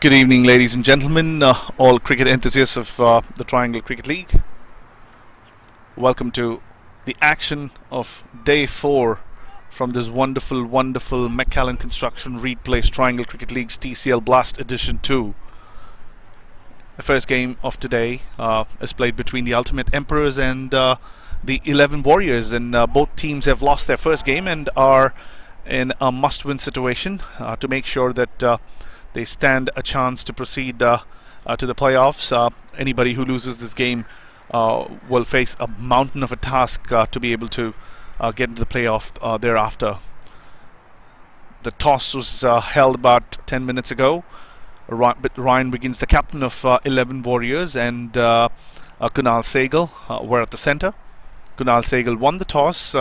Good evening, ladies and gentlemen, all cricket enthusiasts of the Triangle Cricket League. Welcome to the action of day 4 from this wonderful McCallan Construction Reed Place Triangle Cricket League's TCL Blast Edition 2. The first game of today is played between the Ultimate Emperors and the 11 Warriors, and both teams have lost their first game and are in a must-win situation to make sure that they stand a chance to proceed to the playoffs. Anybody who loses this game will face a mountain of a task to be able to get into the playoff thereafter. The toss was held about 10 minutes ago. Ryan Wiggins, the captain of 11 Warriors, and Kunal Sehgal were at the center. Kunal Sehgal won the toss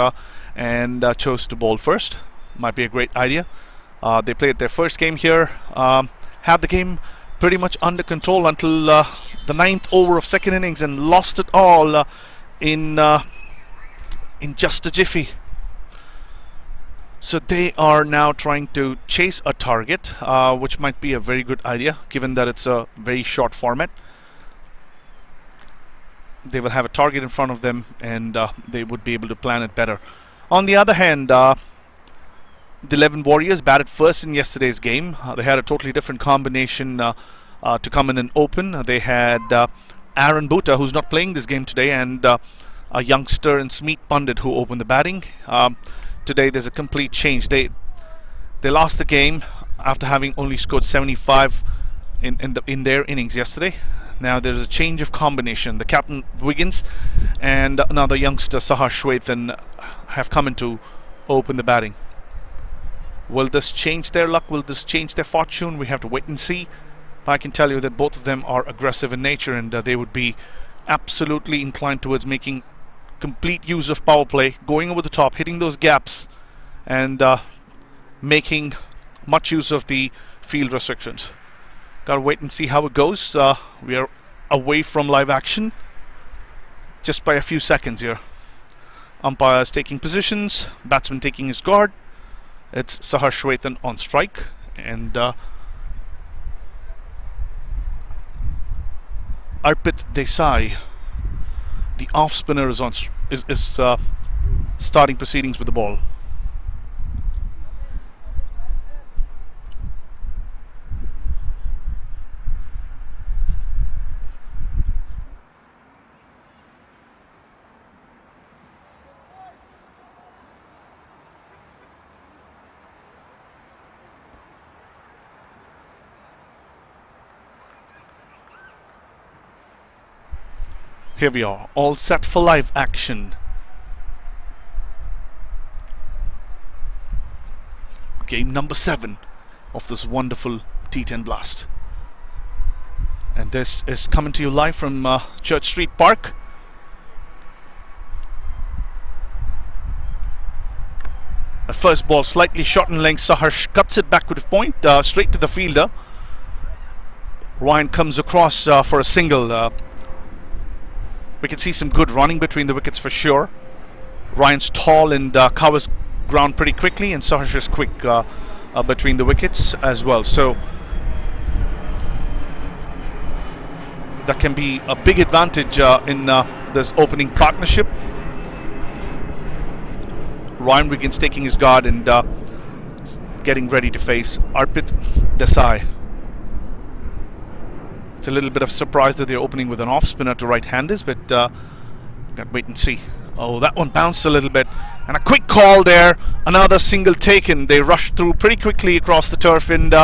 and chose to bowl first. Might be a great idea. They played their first game here, had the game pretty much under control until the 9th over of second innings, and lost it all in just a jiffy. So they are now trying to chase a target, which might be a very good idea given that it's a very short format. They will have a target in front of them, and they would be able to plan it better. On the other hand, the 11 Warriors batted first in yesterday's game. They had a totally different combination to come in and open. They had Aaron Bhuta, who's not playing this game today, and a youngster in Smeet Pandit, who opened the batting. Today there's a complete change. They lost the game after having only scored 75 in their innings yesterday. Now there's a change of combination. The captain Wiggins and another youngster Sahar Shwethan have come in to open the batting. Will this change their luck? Will this change their fortune? We have to wait and see. I can tell you that both of them are aggressive in nature, and they would be absolutely inclined towards making complete use of power play, going over the top, hitting those gaps, and making much use of the field restrictions. Gotta wait and see how it goes. We are away from live action just by a few seconds here. Umpires taking positions, batsman taking his guard. It's Sahar Shwethan on strike, and Arpit Desai, the off spinner, is starting proceedings with the ball. Here we are, all set for live action. Game number 7 of this wonderful T10 Blast. And this is coming to you live from Church Street Park. The first ball slightly short in length. Sahar cuts it back with a point, straight to the fielder. Ryan comes across for a single. We can see some good running between the wickets for sure. Ryan's tall and covers ground pretty quickly, and Saharsh is quick between the wickets as well. So that can be a big advantage in this opening partnership. Ryan Wiggins taking his guard and getting ready to face Arpit Desai. It's a little bit of surprise that they're opening with an off spinner to right-handers, but gotta wait and see. Oh, that one bounced a little bit, and a quick call there. Another single taken. They rushed through pretty quickly across the turf, and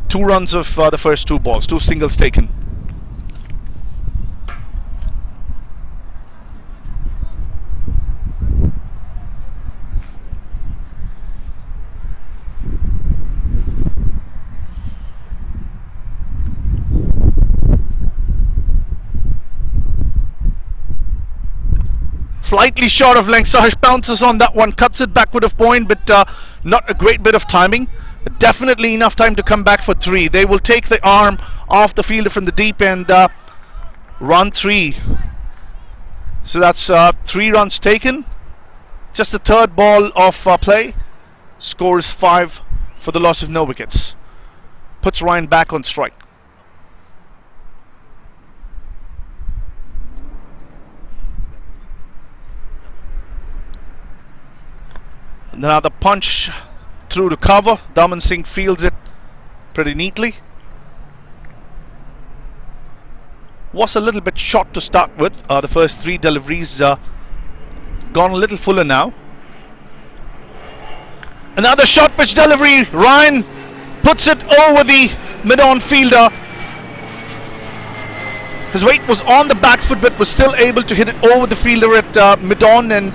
2 runs of the first 2 balls, 2 singles taken. Slightly short of length. Saharsh bounces on that one, cuts it back with a point, but not a great bit of timing. Definitely enough time to come back for 3. They will take the arm off the fielder from the deep and run 3. So that's 3 runs taken. Just the 3rd ball of play. Scores 5 for the loss of no wickets. puts Ryan back on strike. Another punch through to cover. Daman Singh fields it pretty neatly. Was a little bit short to start with. The first 3 deliveries gone a little fuller now. Another short pitch delivery. Ryan puts it over the mid-on fielder. His weight was on the back foot, but was still able to hit it over the fielder at mid-on and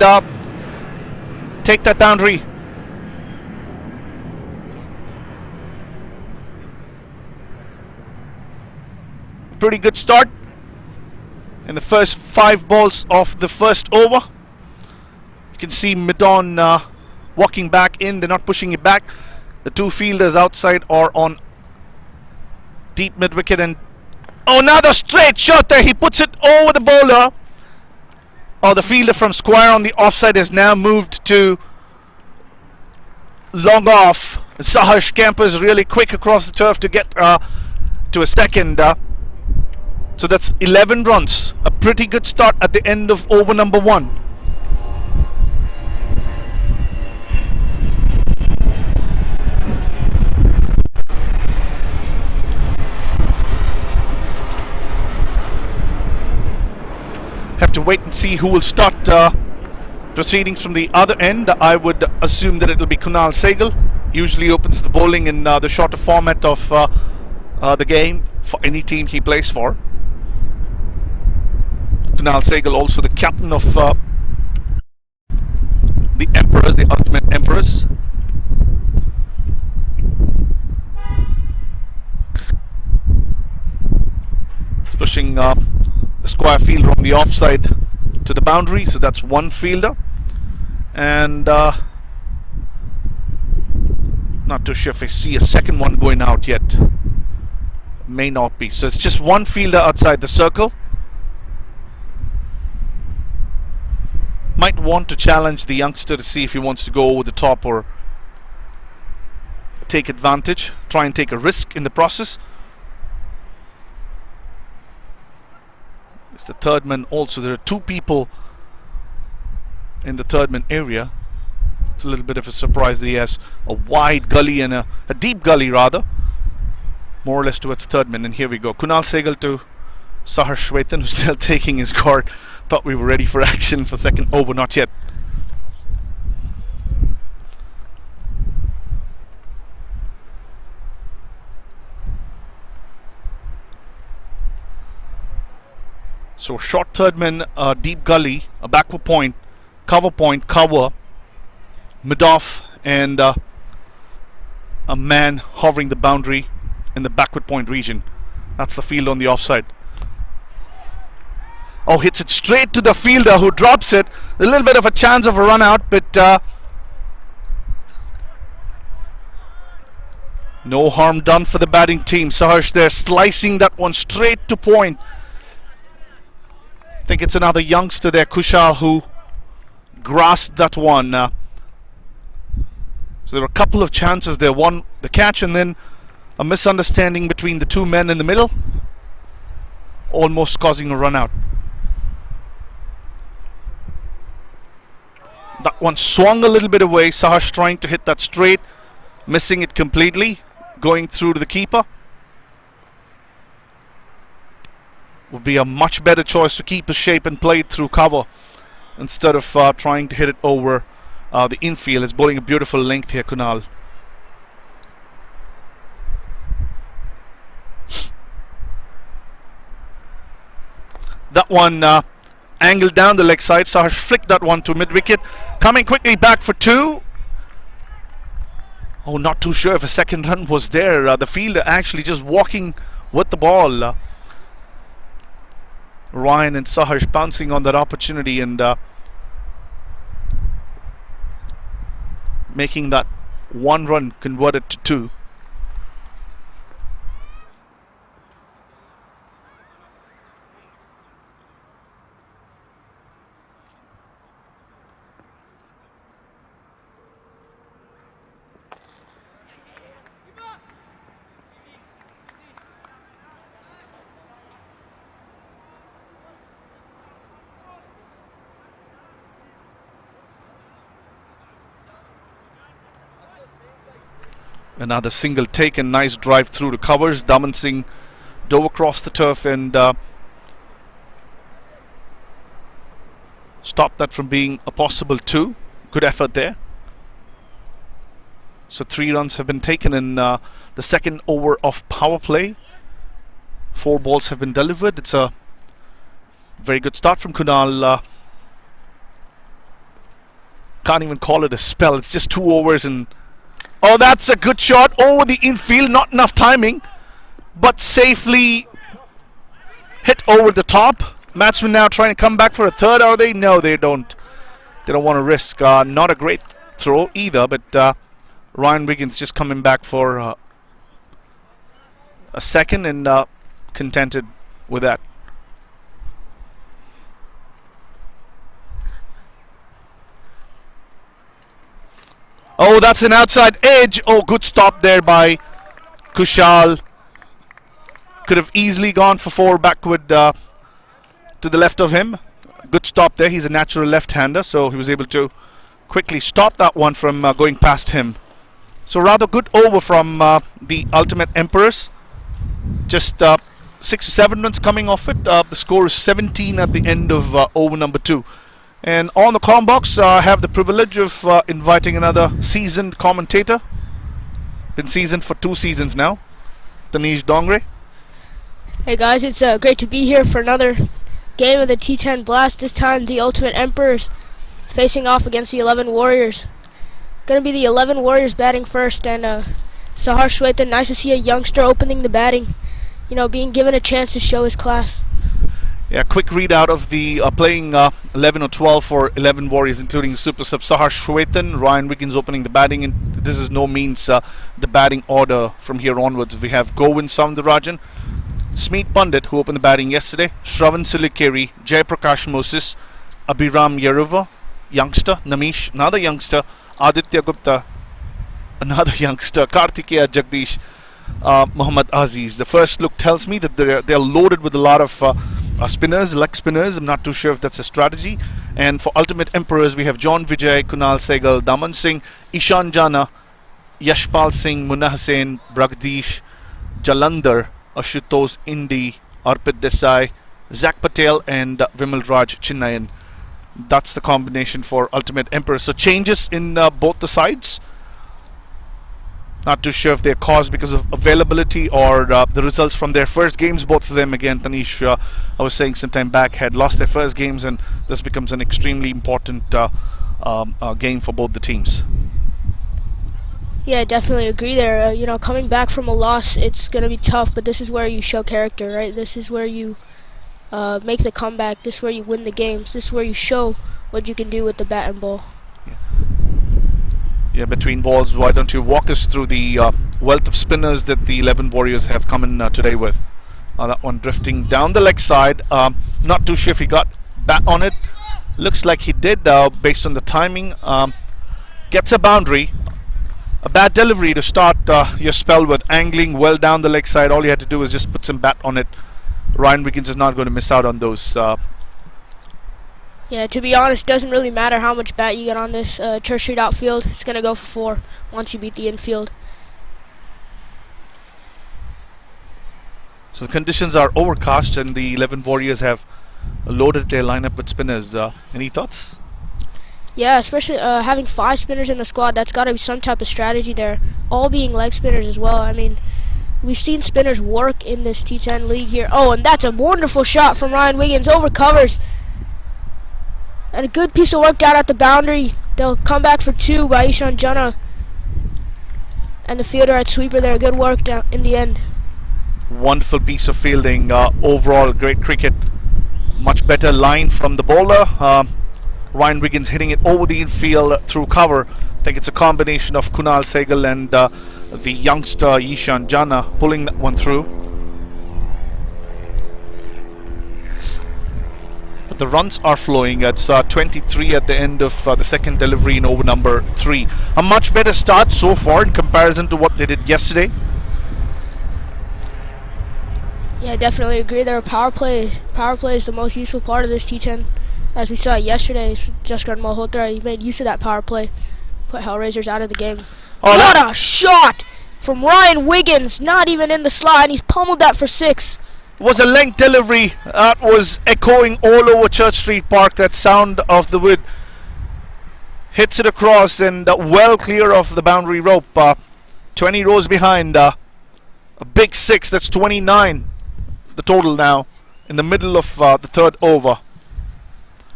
take that boundary. Pretty good start in the first 5 balls of the first over. You can see mid-on walking back in. They're not pushing it back. The 2 fielders outside are on deep mid-wicket, and another straight shot there. He puts it over the bowler. The fielder from square on the offside has now moved to long off. Saharsh Campers really quick across the turf to get to a second. So that's 11 runs. A pretty good start at the end of over number 1. Have to wait and see who will start proceedings from the other end. I would assume that it will be Kunal Sehgal. Usually opens the bowling in the shorter format of the game for any team he plays for. Kunal Sehgal, also the captain of the Emperors, the Ultimate Emperors. It's pushing the square fielder on the offside to the boundary, so that's 1 fielder. And not too sure if I see a second one going out yet. May not be. So it's just 1 fielder outside the circle. Might want to challenge the youngster to see if he wants to go over the top or take advantage, try and take a risk in the process. It's the third man also. There are 2 people in the third man area. It's a little bit of a surprise that he has a wide gully and a deep gully rather, more or less towards third man. And here we go. Kunal Sehgal to Sahar Shwetan, who's still taking his guard. Thought we were ready for action for second over, not yet. So short third man, deep gully, a backward point, cover, mid-off, and a man hovering the boundary in the backward point region. That's the field on the offside. Oh, hits it straight to the fielder who drops it. A little bit of a chance of a run out, but no harm done for the batting team. Saharsh there slicing that one straight to point. I think it's another youngster there, Kushal, who grasped that one. So there were a couple of chances there. One, the catch, and then a misunderstanding between the 2 men in the middle, almost causing a run out. That one swung a little bit away. Saharsh trying to hit that straight, missing it completely, going through to the keeper. Would be a much better choice to keep his shape and play it through cover instead of trying to hit it over the infield. Is bowling a beautiful length here, Kunal. That one angled down the leg side. Saharsh flicked that one to mid-wicket. Coming quickly back for 2. Oh, not too sure if a second run was there. The fielder actually just walking with the ball. Ryan and Saharsh bouncing on that opportunity and making that 1 run converted to 2. Another single taken, nice drive through the covers. Daman Singh dove across the turf and stopped that from being a possible 2. Good effort there. So 3 runs have been taken in the second over of power play. 4 balls have been delivered. It's a very good start from Kunal. Can't even call it a spell. It's just 2 overs and oh, that's a good shot over the infield. Not enough timing, but safely hit over the top. Batsmen now trying to come back for a third, are they? No, they don't. They don't want to risk. Not a great throw either, but Ryan Wiggins just coming back for a second and contented with that. Oh, that's an outside edge. Oh, good stop there by Kushal. Could have easily gone for 4 backward to the left of him. Good stop there. He's a natural left-hander, so he was able to quickly stop that one from going past him. So rather good over from the Ultimate Emperors. Just 6 to 7 runs coming off it. The score is 17 at the end of over number 2. And on the comm box, I have the privilege of inviting another seasoned commentator. Been seasoned for 2 seasons now. Tanish Dongre. Hey guys, it's great to be here for another game of the T10 Blast. This time the Ultimate Emperors facing off against the 11 Warriors. Gonna be the 11 Warriors batting first, and Sahar Shwetan, nice to see a youngster opening the batting. You know, being given a chance to show his class. Yeah, quick readout of the playing 11 or 12 for 11 Warriors, including Super Sub Sahar Shwetan, Ryan Wiggins opening the batting, and this is no means the batting order from here onwards. We have Govind Soundarajan, Smeet Pandit, who opened the batting yesterday, Shravan Silikeri, Jayaprakash Moses, Abhiram Yeruva, youngster, Namish, another youngster, Aditya Gupta, another youngster, Kartikeya Jagdish, Muhammad Aziz. The first look tells me that they're loaded with a lot of spinners, leg spinners. I'm not too sure if that's a strategy. And for Ultimate Emperors, we have John Vijay, Kunal Sehgal, Daman Singh, Ishan Jana, Yashpal Singh, Munna Hussain, Bragdish, Jalandhar, Ashutosh Indi, Arpit Desai, Zach Patel, and Vimal Raj Chinnayan. That's the combination for Ultimate Emperors. So changes in both the sides. Not too sure if they're caused because of availability or the results from their first games. Both of them, again, Tanish, I was saying some time back, had lost their first games, and this becomes an extremely important game for both the teams. Yeah, I definitely agree there. You know, coming back from a loss, it's going to be tough, but this is where you show character, right? This is where you make the comeback. This is where you win the games. This is where you show what you can do with the bat and ball. Yeah, between balls, why don't you walk us through the wealth of spinners that the 11 Warriors have come in today with? That one drifting down the leg side. Not too sure if he got bat on it. Looks like he did based on the timing. Gets a boundary. A bad delivery to start your spell with, angling well down the leg side. All you had to do is just put some bat on it. Ryan Wiggins is not going to miss out on those. Yeah, to be honest, doesn't really matter how much bat you get on this Church Street outfield. It's going to go for 4 once you beat the infield. So the conditions are overcast and the 11 Warriors have loaded their lineup with spinners. Any thoughts? Yeah, especially having 5 spinners in the squad, that's got to be some type of strategy there. All being leg spinners as well. I mean, we've seen spinners work in this T10 league here. Oh, and that's a wonderful shot from Ryan Wiggins over covers. And a good piece of work down at the boundary. They'll come back for 2 by Ishan Jana. And the fielder at sweeper there. Good work down in the end. Wonderful piece of fielding. Overall, great cricket. Much better line from the bowler. Ryan Wiggins hitting it over the infield through cover. I think it's a combination of Kunal Sehgal and the youngster Ishan Jana pulling that one through. But the runs are flowing. It's 23 at the end of the second delivery in over number 3. A much better start so far in comparison to what they did yesterday. Yeah, I definitely agree. There are power plays. Power play is the most useful part of this T10. As we saw yesterday, Jaskar Malhotra, he made use of that power play. Put Hellraisers out of the game. Oh, what a shot! from Ryan Wiggins, not even in the slot, and he's pummeled that for 6. Was a length delivery that was echoing all over Church Street Park. That sound of the wood hits it across and well clear of the boundary rope. 20 rows behind. A big 6. That's 29 the total now in the middle of the third over.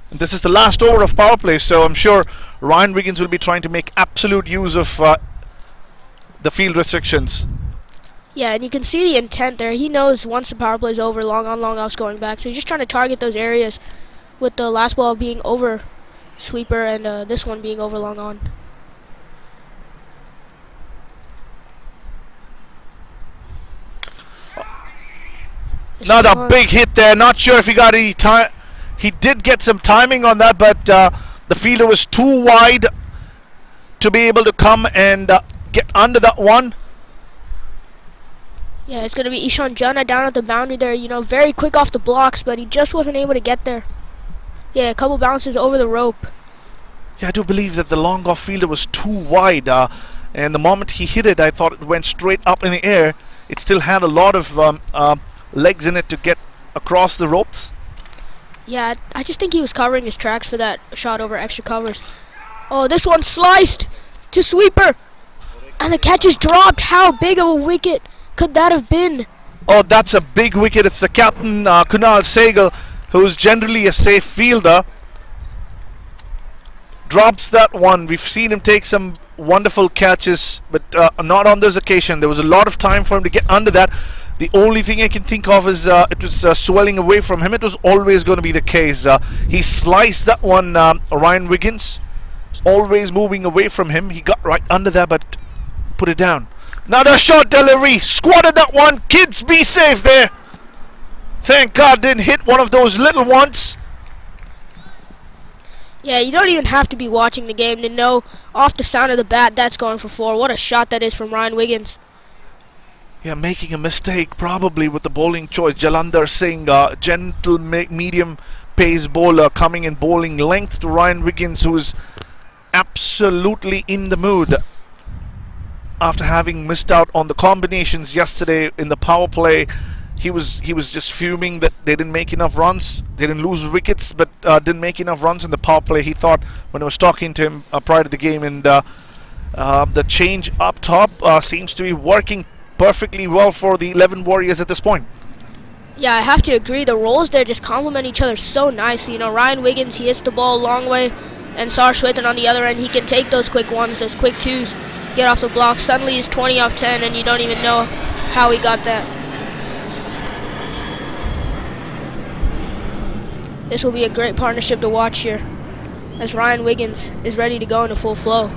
And this is the last over of power play, so I'm sure Ryan Wiggins will be trying to make absolute use of the field restrictions. Yeah, and you can see the intent there. He knows once the power play is over, long on, long off's going back. So he's just trying to target those areas with the last ball being over sweeper and this one being over long on. Another big hit there. Not sure if he got any time. He did get some timing on that, but the fielder was too wide to be able to come and get under that one. Yeah, it's going to be Ishan Jana down at the boundary there, you know, very quick off the blocks, but he just wasn't able to get there. Yeah, a couple bounces over the rope. Yeah, I do believe that the long off fielder was too wide, and the moment he hit it, I thought it went straight up in the air. It still had a lot of legs in it to get across the ropes. Yeah, I just think he was covering his tracks for that shot over extra covers. Oh, this one sliced to sweeper, and the catch is dropped. How big of a wicket could that have been? Oh, that's a big wicket. It's the captain, Kunal Sehgal, who's generally a safe fielder. Drops that one. We've seen him take some wonderful catches, but not on this occasion. There was a lot of time for him to get under that. The only thing I can think of is it was swelling away from him. It was always going to be the case. He sliced that one, Ryan Wiggins. Always moving away from him. He got right under there, but put it down. Another short delivery. Squatted that one. Kids, be safe there. Thank God didn't hit one of those little ones. Yeah, you don't even have to be watching the game to know off the sound of the bat that's going for 4. What a shot that is from Ryan Wiggins. Yeah, making a mistake probably with the bowling choice. Jalandhar Singh, gentle medium pace bowler, coming and bowling length to Ryan Wiggins, who is absolutely in the mood after having missed out on the combinations yesterday in the power play. He was just fuming that they didn't make enough runs. They didn't lose wickets, but didn't make enough runs in the power play. He thought when I was talking to him prior to the game, and the change up top seems to be working perfectly well for the 11 Warriors at this point. Yeah, I have to agree. The roles there just complement each other so nicely. You know, Ryan Wiggins, he hits the ball a long way, and Sar Shwetan on the other end, he can take those quick ones, those quick twos, get off the block. Suddenly he's 20 off 10, and you don't even know how he got that. This will be a great partnership to watch here, as Ryan Wiggins is ready to go into full flow.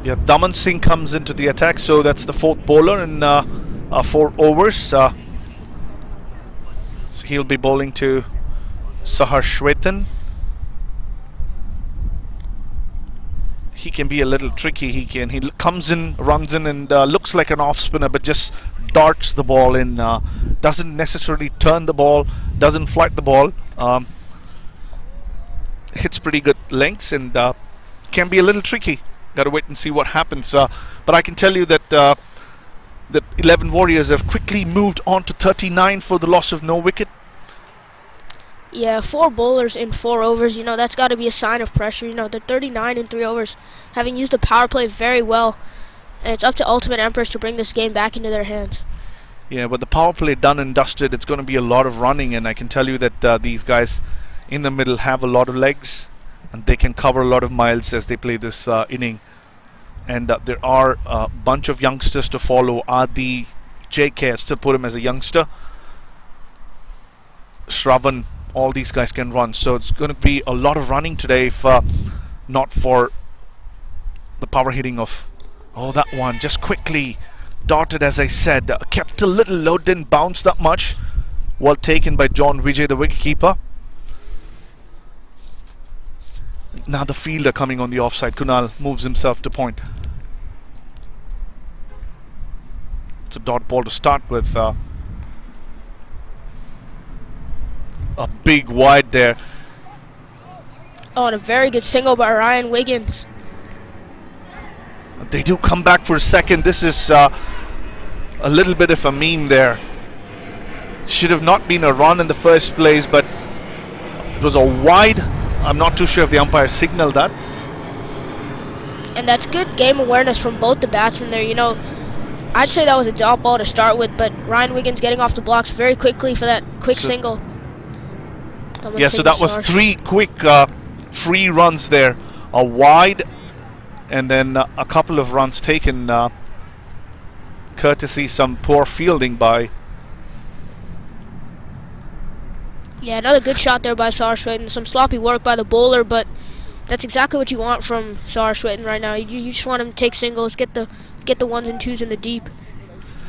Yeah, Daman Singh comes into the attack, so that's the 4th bowler in 4 overs. So he'll be bowling to Sahar Shwetan. He can be a little tricky. He comes in, runs in, and looks like an off spinner, but just darts the ball in. Doesn't necessarily turn the ball, doesn't flight the ball. Hits pretty good lengths and can be a little tricky. Got to wait and see what happens. But I can tell you that the 11 Warriors have quickly moved on to 39 for the loss of no wicket. Yeah, 4 bowlers in 4 overs, you know, that's got to be a sign of pressure. You know, they're 39 in 3 overs, having used the power play very well. And it's up to Ultimate Empress to bring this game back into their hands. Yeah, but the power play done and dusted, it's going to be a lot of running. And I can tell you that these guys in the middle have a lot of legs, and they can cover a lot of miles as they play this inning. And there are a bunch of youngsters to follow. Adi, JK, I still put him as a youngster. Shravan, all these guys can run. So it's going to be a lot of running today if not for the power hitting of... Oh, that one just quickly darted, as I said. Kept a little low, didn't bounce that much. Well taken by John Vijay, the wicketkeeper. Now the fielder coming on the offside. Kunal moves himself to point. It's a dot ball to start with. A big wide there. Oh, and a very good single by Ryan Wiggins. They do come back for a second. This is a little bit of a meme there. Should have not been a run in the first place, but it was a wide. I'm not too sure if the umpire signaled that. And that's good game awareness from both the batsmen there. You know, I'd say that was a drop ball to start with, but Ryan Wiggins getting off the blocks very quickly for that quick single. Yeah, so that was 3 quick free runs there. A wide and then a couple of runs taken, courtesy some poor fielding by... Yeah, another good shot there by Saraswat. Some sloppy work by the bowler, but that's exactly what you want from Saraswat right now. You just want him to take singles, get the 1s and 2s in the deep.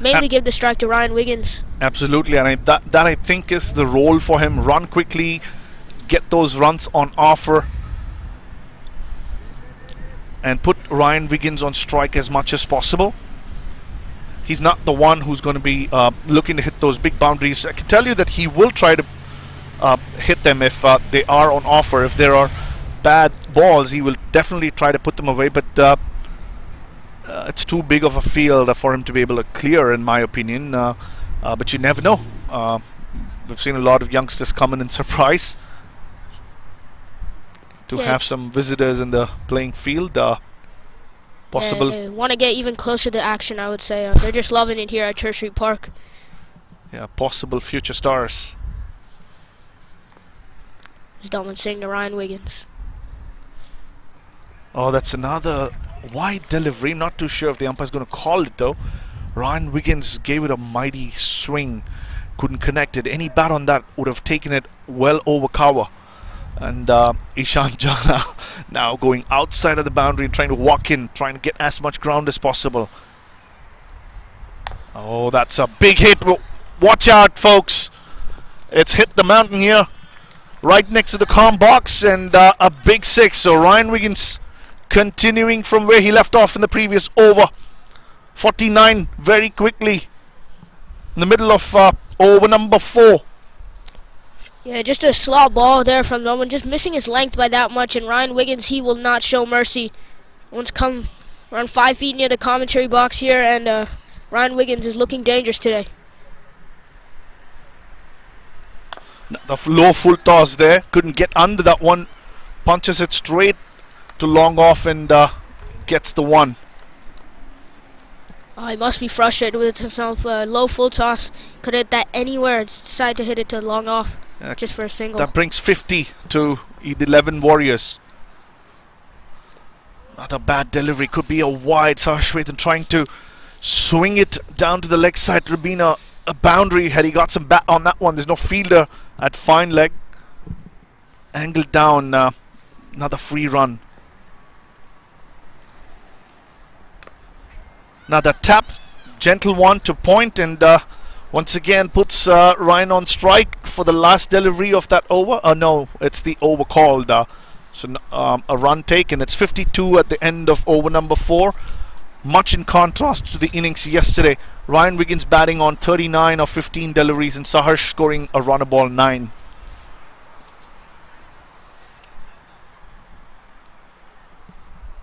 Mainly give the strike to Ryan Wiggins. Absolutely, and that I think is the role for him. Run quickly, get those runs on offer, and put Ryan Wiggins on strike as much as possible. He's not the one who's going to be looking to hit those big boundaries. I can tell you that he will try to hit them if they are on offer. If there are bad balls, he will definitely try to put them away, but it's too big of a field for him to be able to clear, in my opinion. But you never know. We've seen a lot of youngsters come in and surprise to have some visitors in the playing field. Possible. They want to get even closer to action, I would say. They're just loving it here at Church Street Park. Yeah, possible future stars. It's Dalman Singh to Ryan Wiggins. Oh, that's another wide delivery. Not too sure if the umpire's going to call it, though. Ryan Wiggins gave it a mighty swing. Couldn't connect it. Any bat on that would have taken it well over cover. And Ishan Jana now going outside of the boundary and trying to walk in, trying to get as much ground as possible. Oh, that's a big hit. Watch out, folks. It's hit the mountain here, right next to the comm box, and a big 6. So Ryan Wiggins continuing from where he left off in the previous over. 49 very quickly in the middle of over number 4. Yeah, just a slot ball there from Norman, just missing his length by that much, and Ryan Wiggins, he will not show mercy. One's come around 5 feet near the commentary box here, and Ryan Wiggins is looking dangerous today. The low full toss there, couldn't get under that one, punches it straight to long off and gets the 1. Oh, he must be frustrated with himself. Low full toss, could hit that anywhere, decided to hit it to long off. Just for a single. That brings 50 to the 11 Warriors. Another bad delivery. Could be a wide. Saraswat trying to swing it down to the leg side. It would have been a boundary had he got some bat on that one. There's no fielder at fine leg. Angled down. Another free run. Another tap. Gentle one to point, and once again puts Ryan on strike for the last delivery of that over. No, it's the over called. So a run taken. It's 52 at the end of over number 4. Much in contrast to the innings yesterday. Ryan Wiggins batting on 39 of 15 deliveries and Saharsh scoring a runner ball 9.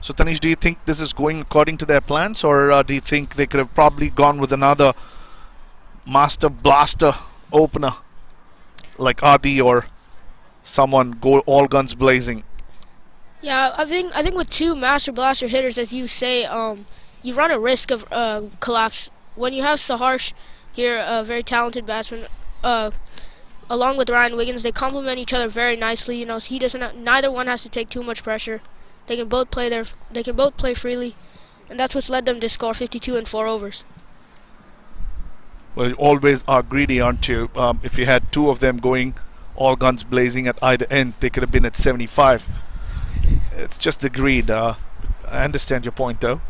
So Tanish, do you think this is going according to their plans, or do you think they could have probably gone with another master blaster opener like Adi or someone go all guns blazing? Yeah, I think with 2 master blaster hitters, as you say, you run a risk of collapse. When you have Saharsh here, a very talented batsman, along with Ryan Wiggins, they complement each other very nicely. You know, he doesn't. Neither one has to take too much pressure. They can both play They can both play freely, and that's what's led them to score 52 in 4 overs. Well, you always are greedy, aren't you? If you had 2 of them going all guns blazing at either end, they could have been at 75. It's just the greed. I understand your point, though.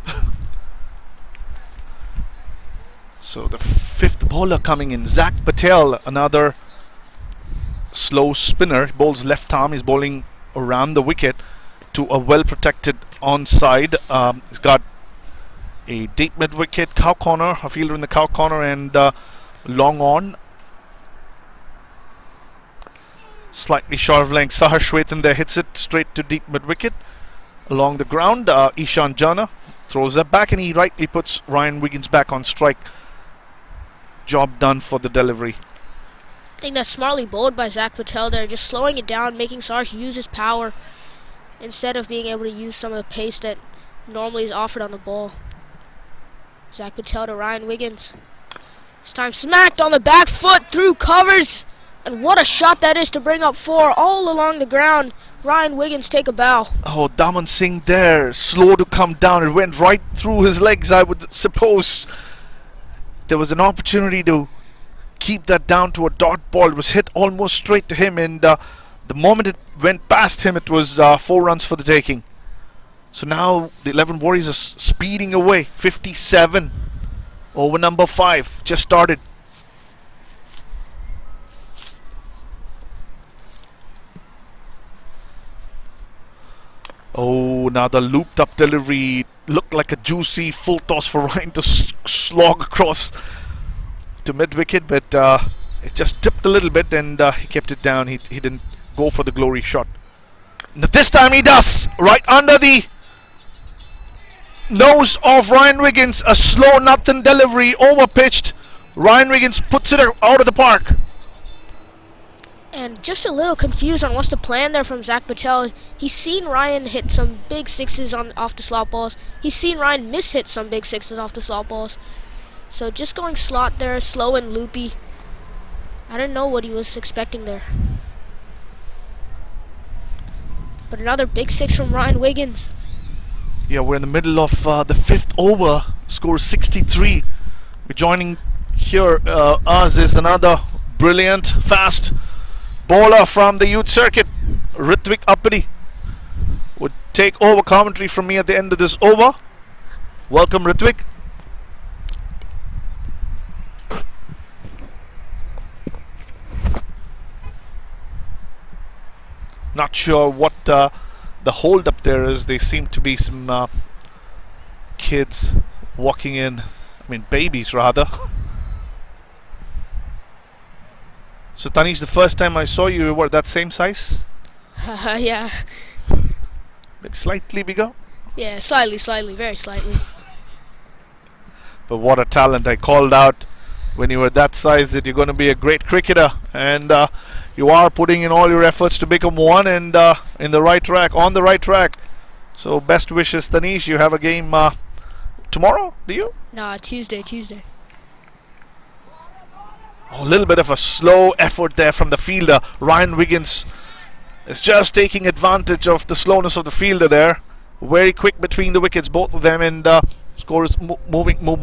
So the 5th bowler coming in, Zach Patel, another slow spinner. He bowls left arm. He's bowling around the wicket to a well-protected onside. He's got a deep mid-wicket, cow corner, a fielder in the cow corner, and long on. Slightly short of length. Saharsh there hits it straight to deep mid-wicket along the ground. Ishan Jana Throws that back and he rightly puts Ryan Wiggins back on strike. Job done for the delivery. I think that's smartly bowled by Zach Patel there, just slowing it down, making Sarge use his power instead of being able to use some of the pace that normally is offered on the ball. Zach Patel to Ryan Wiggins. This time smacked on the back foot through covers. And what a shot that is to bring up 4 all along the ground. Ryan Wiggins take a bow. Oh, Daman Singh there, slow to come down. It went right through his legs, I would suppose. There was an opportunity to keep that down to a dot ball. It was hit almost straight to him, and the moment it went past him, it was 4 runs for the taking. So now the 11 Warriors are speeding away. 57 over number 5. Just started. Oh, now the looped up delivery looked like a juicy full toss for Ryan to slog across to mid wicket, but it just tipped a little bit and he kept it down. He didn't go for the glory shot. Now this time he does, right under the nose of Ryan Wiggins. A slow nothing delivery, over pitched. Ryan Wiggins puts it out of the park. And just a little confused on what's the plan there from Zach Patel. He's seen Ryan hit some big sixes off the slot balls. He's seen Ryan miss-hit some big sixes off the slot balls. So just going slot there, slow and loopy. I didn't know what he was expecting there. But another big 6 from Ryan Wiggins. Yeah, we're in the middle of the 5th over. Score 63. We're joining here. Us is another brilliant, fast bowler from the youth circuit. Ritvik Appadi would take over commentary from me at the end of this over. Welcome, Ritvik. Not sure what the hold up there is. There seem to be some kids walking in. I mean, babies rather. So Tanish, the first time I saw you were that same size? Yeah. Maybe slightly bigger? Yeah, slightly, very slightly. But what a talent. I called out when you were that size that you're going to be a great cricketer, and you are putting in all your efforts to become one, and in the right track, on the right track. So best wishes, Tanish. You have a game tomorrow, do you? Nah, Tuesday. Oh, a little bit of a slow effort there from the fielder. Ryan Wiggins is just taking advantage of the slowness of the fielder there. Very quick between the wickets, both of them, and score is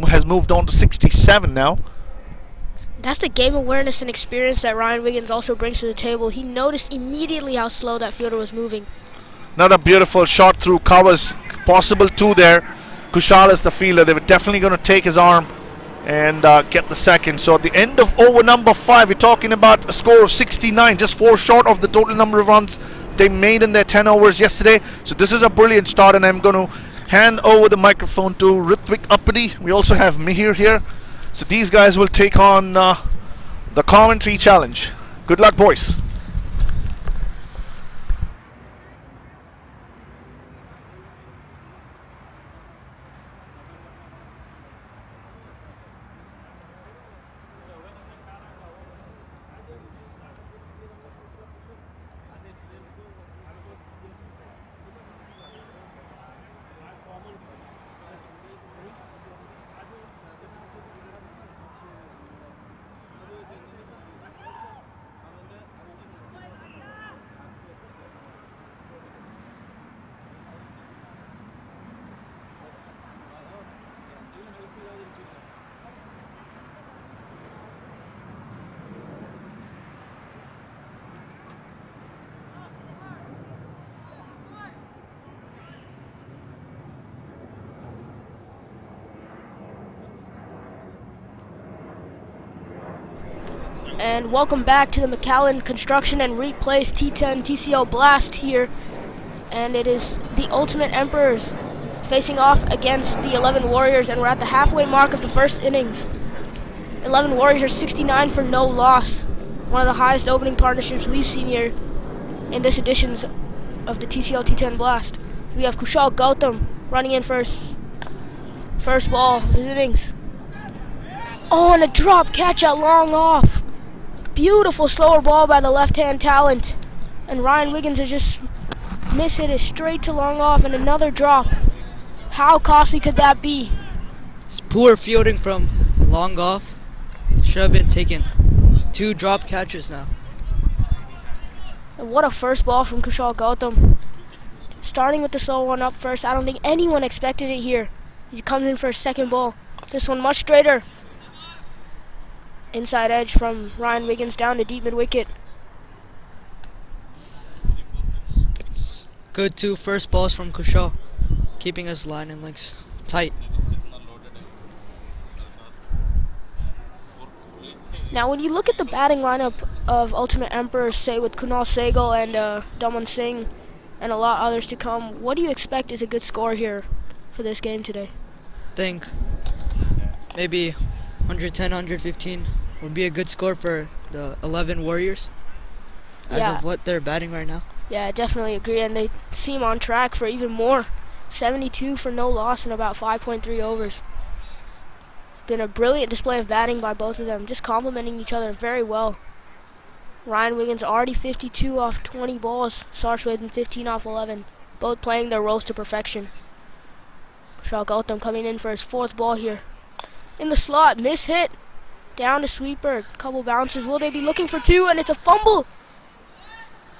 has moved on to 67 now. That's the game awareness and experience that Ryan Wiggins also brings to the table. He noticed immediately how slow that fielder was moving. Another beautiful shot through covers, possible 2 there. Kushal is the fielder. They were definitely going to take his arm and get the second. So at the end of over number 5, we're talking about a score of 69, just 4 short of the total number of runs they made in their 10 overs yesterday. So this is a brilliant start, and I'm going to hand over the microphone to Ritvik Appadi. We also have Mihir here. So these guys will take on the commentary challenge. Good luck, boys. And welcome back to the McAllen Construction and Replace T10 TCL Blast here. And it is the Ultimate Emperors facing off against the 11 Warriors, and we're at the halfway mark of the first innings. 11 Warriors are 69 for no loss. One of the highest opening partnerships we've seen here in this edition of the TCL T10 Blast. We have Kushal Gautam running in first. First ball of his innings. Oh, and a drop catch at long off. Beautiful slower ball by the left-hand talent. And Ryan Wiggins has just mishit it straight to long off, and another drop. How costly could that be? It's poor fielding from long off. Should have been taken. 2 drop catches now. And what a first ball from Kushal Gautam. Starting with the slow one up first. I don't think anyone expected it here. He comes in for a second ball. This one much straighter. Inside edge from Ryan Wiggins down to deep mid-wicket. Good 2 first balls from Kushal, keeping his line and legs tight. Now, when you look at the batting lineup of Ultimate Emperors, say with Kunal Sehgal and Daman Singh and a lot of others to come, what do you expect is a good score here for this game today? Think maybe 110, 115 would be a good score for the 11 Warriors as of what they're batting right now. Yeah, I definitely agree, and they seem on track for even more. 72 for no loss in about 5.3 overs. It's been a brilliant display of batting by both of them, just complementing each other very well. Ryan Wiggins already 52 off 20 balls, Sarshwethan 15 off 11, both playing their roles to perfection. Kushal Gautam coming in for his 4th ball here. In the slot, miss hit. Down to sweeper, couple bounces. Will they be looking for 2? And it's a fumble.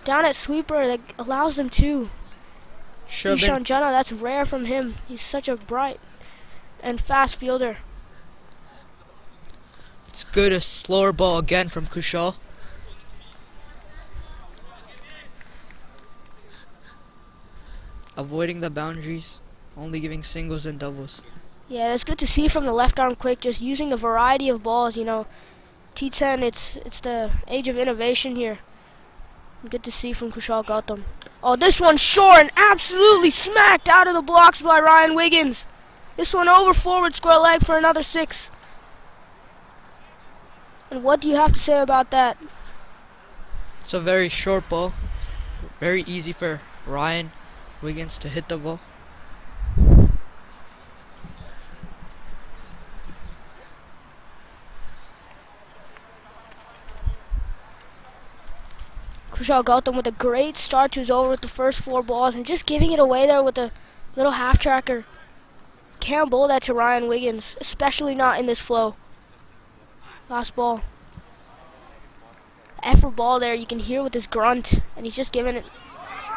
Down at sweeper that allows them 2. Ishan Jana, that's rare from him. He's such a bright and fast fielder. It's good, a slower ball again from Kushal. Avoiding the boundaries, only giving singles and doubles. Yeah, that's good to see from the left arm quick, just using the variety of balls, you know. T10, it's the age of innovation here. Good to see from Kushal Gautam. Oh, this one's short and absolutely smacked out of the blocks by Ryan Wiggins. This one over forward square leg for another 6. And what do you have to say about that? It's a very short ball. Very easy for Ryan Wiggins to hit the ball. Kushal Gautam with a great start to his over with the first 4 balls and just giving it away there with a little half tracker. Can't bowl that to Ryan Wiggins, especially not in this flow. Last ball. Effort ball there, you can hear with his grunt, and he's just giving it.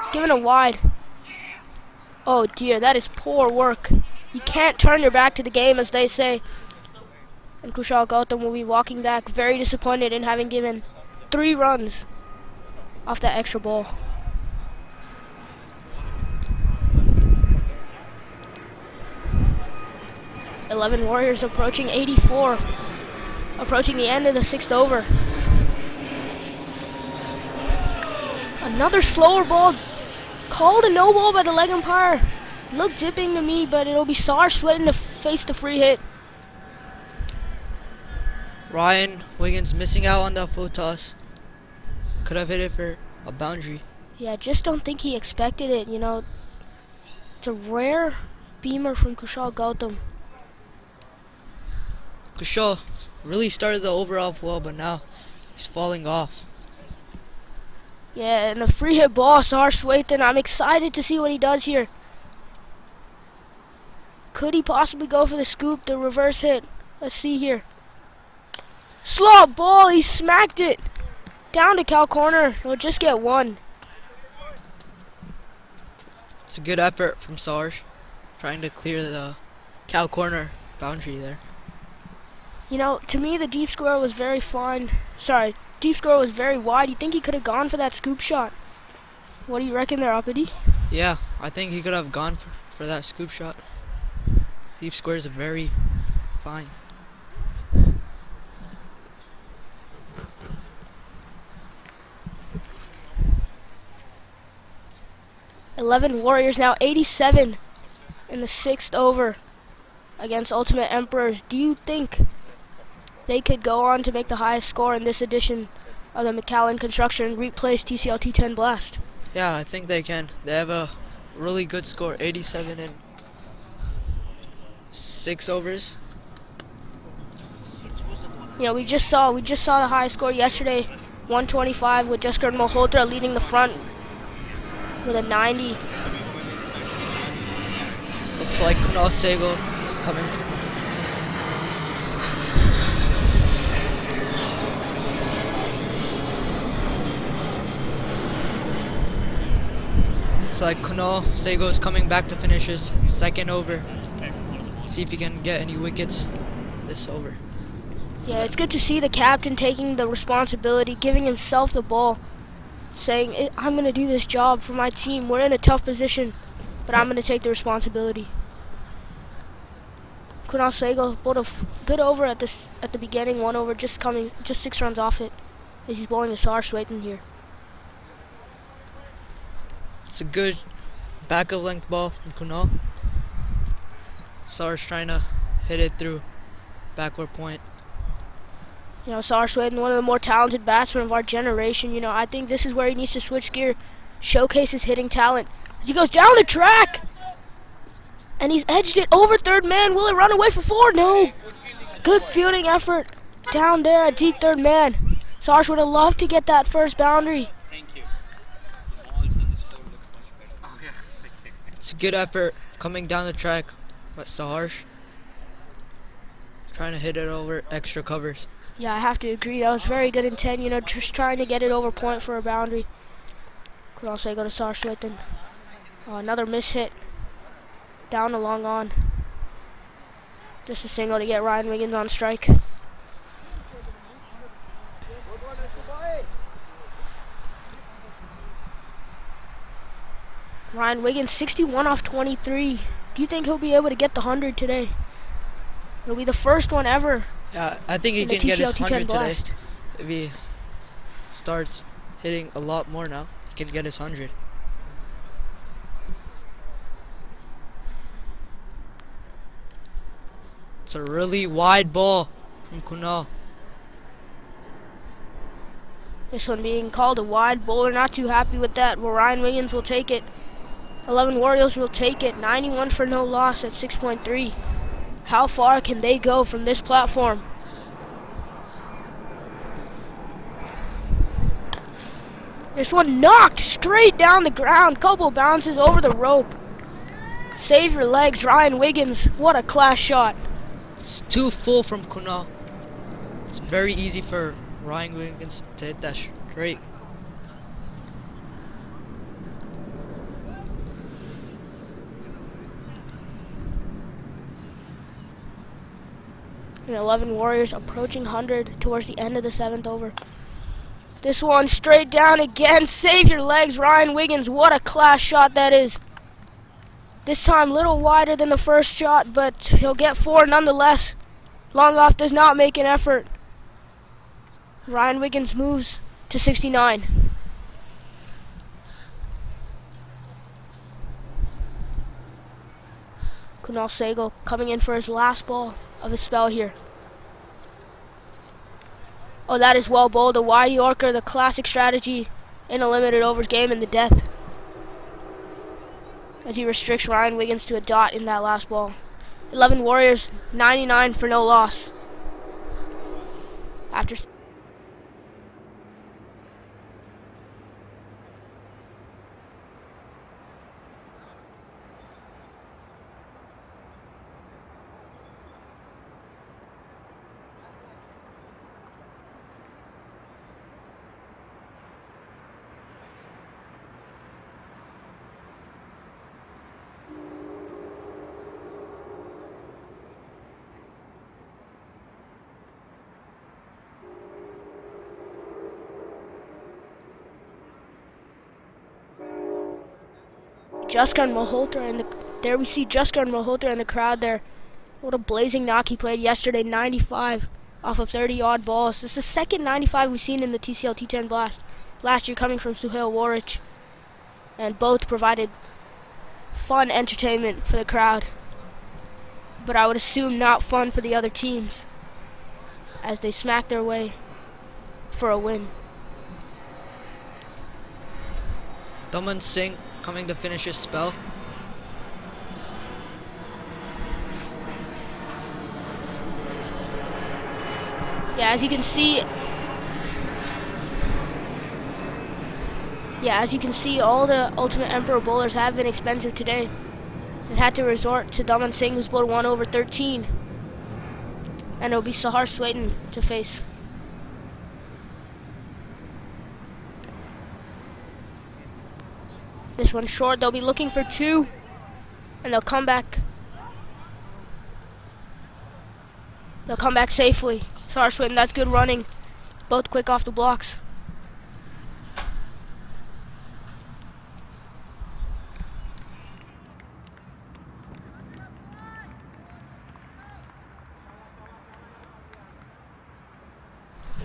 He's giving it wide. Oh dear, that is poor work. You can't turn your back to the game, as they say. And Kushal Gautam will be walking back, very disappointed in having given 3 runs off that extra ball. "11 Warriors approaching 84, approaching the end of the 6th over. Another slower ball, called a no ball by the leg umpire. Looked dipping to me, but it'll be Sarshwethan to face the free hit. Ryan Wiggins missing out on the full toss. Could have hit it for a boundary. Yeah, I just don't think he expected it, you know. It's a rare beamer from Kushal Gautam. Kushal really started the over off well, but now he's falling off. Yeah, and a free hit ball, Sarshwethan. I'm excited to see what he does here. Could he possibly go for the scoop, the reverse hit? Let's see here. Slot ball, he smacked it. Down to Cal corner, he'll just get 1. It's a good effort from Sarge, trying to clear the cow corner boundary there. You know, to me the deep square was very fine. Sorry, deep square was very wide. You think he could have gone for that scoop shot? What do you reckon there, Uppity? Yeah, I think he could have gone for that scoop shot. Deep square is very fine. "11 Warriors now 87 in the 6th over against Ultimate Emperors. Do you think they could go on to make the highest score in this edition of the McAllen Construction Replace TCL T10 Blast? Yeah, I think they can. They have a really good score, 87 and 6 overs. You know, we just saw the high score yesterday, 125, with Jaskar Malhotra leading the front with a 90. Looks like Kunal Sego is coming. Looks like Kunal Sego is coming back to finish his second over. See if he can get any wickets this over. Yeah, it's good to see the captain taking the responsibility, giving himself the ball, saying, I'm going to do this job for my team. We're in a tough position, but I'm going to take the responsibility. Kunal Sehgal bowled a good over at the beginning, 1 over, just 6 runs off it, as he's bowling to Sar Swethan here. It's a good back of length ball from Kunal. Sar's trying to hit it through backward point. You know, Sar Swethan, one of the more talented batsmen of our generation. You know, I think this is where he needs to switch gear, showcase his hitting talent. As he goes down the track, and he's edged it over third man. Will it run away for 4? No. Good fielding effort down there at deep third man. Sarge would have loved to get that first boundary. Thank you. The balls and the score look much better. It's a good effort coming down the track by Saharsh. Trying to hit it over extra covers. Yeah, I have to agree. That was very good intent, you know, just trying to get it over point for a boundary. Could also go to Sar Swethan. Another miss hit. Down the long on. Just a single to get Ryan Wiggins on strike. Ryan Wiggins, 61 off 23. Do you think he'll be able to get the 100 today? It'll be the first one ever. Yeah, I think he can get his 100 today. If he starts hitting a lot more now, he can get his 100. It's a really wide ball from Kunal. This one being called a wide bowler, not too happy with that. Well, Ryan Wiggins will take it. 11 Warriors will take it. 91 for no loss at 6.3. How far can they go from this platform? This one knocked straight down the ground. Couple bounces over the rope. Save your legs, Ryan Wiggins. What a class shot. It's too full from Kunal. It's very easy for Ryan Wiggins to hit that straight. And 11 Warriors approaching 100 towards the end of the 7th over. This one straight down again. Save your legs, Ryan Wiggins. What a class shot that is. This time a little wider than the first shot, but he'll get 4 nonetheless. Long off does not make an effort. Ryan Wiggins moves to 69. Kunal Sehgal coming in for his last ball of his spell here. Oh, that is well bowled. A wide Yorker, the classic strategy in a limited overs game in the death. As he restricts Ryan Wiggins to a dot in that last ball. 11 Warriors, 99 for no loss. After Jaskar Malhotra there we see Jaskar Malhotra in the crowd there. What a blazing knock he played yesterday, 95 off of 30 odd balls. This is the second 95 we've seen in the TCL T10 Blast. Last year coming from Suhail Warich. And both provided fun entertainment for the crowd. But I would assume not fun for the other teams as they smack their way for a win. Daman Singh coming to finish his spell. Yeah, as you can see, all the Ultimate Emperor bowlers have been expensive today. They've had to resort to Daman Singh, who's bowled 1 over 13. And it'll be Sahar Swayton to face. This one's short. They'll be looking for 2. And they'll come back. They'll come back safely. Sahar Swayton, that's good running. Both quick off the blocks.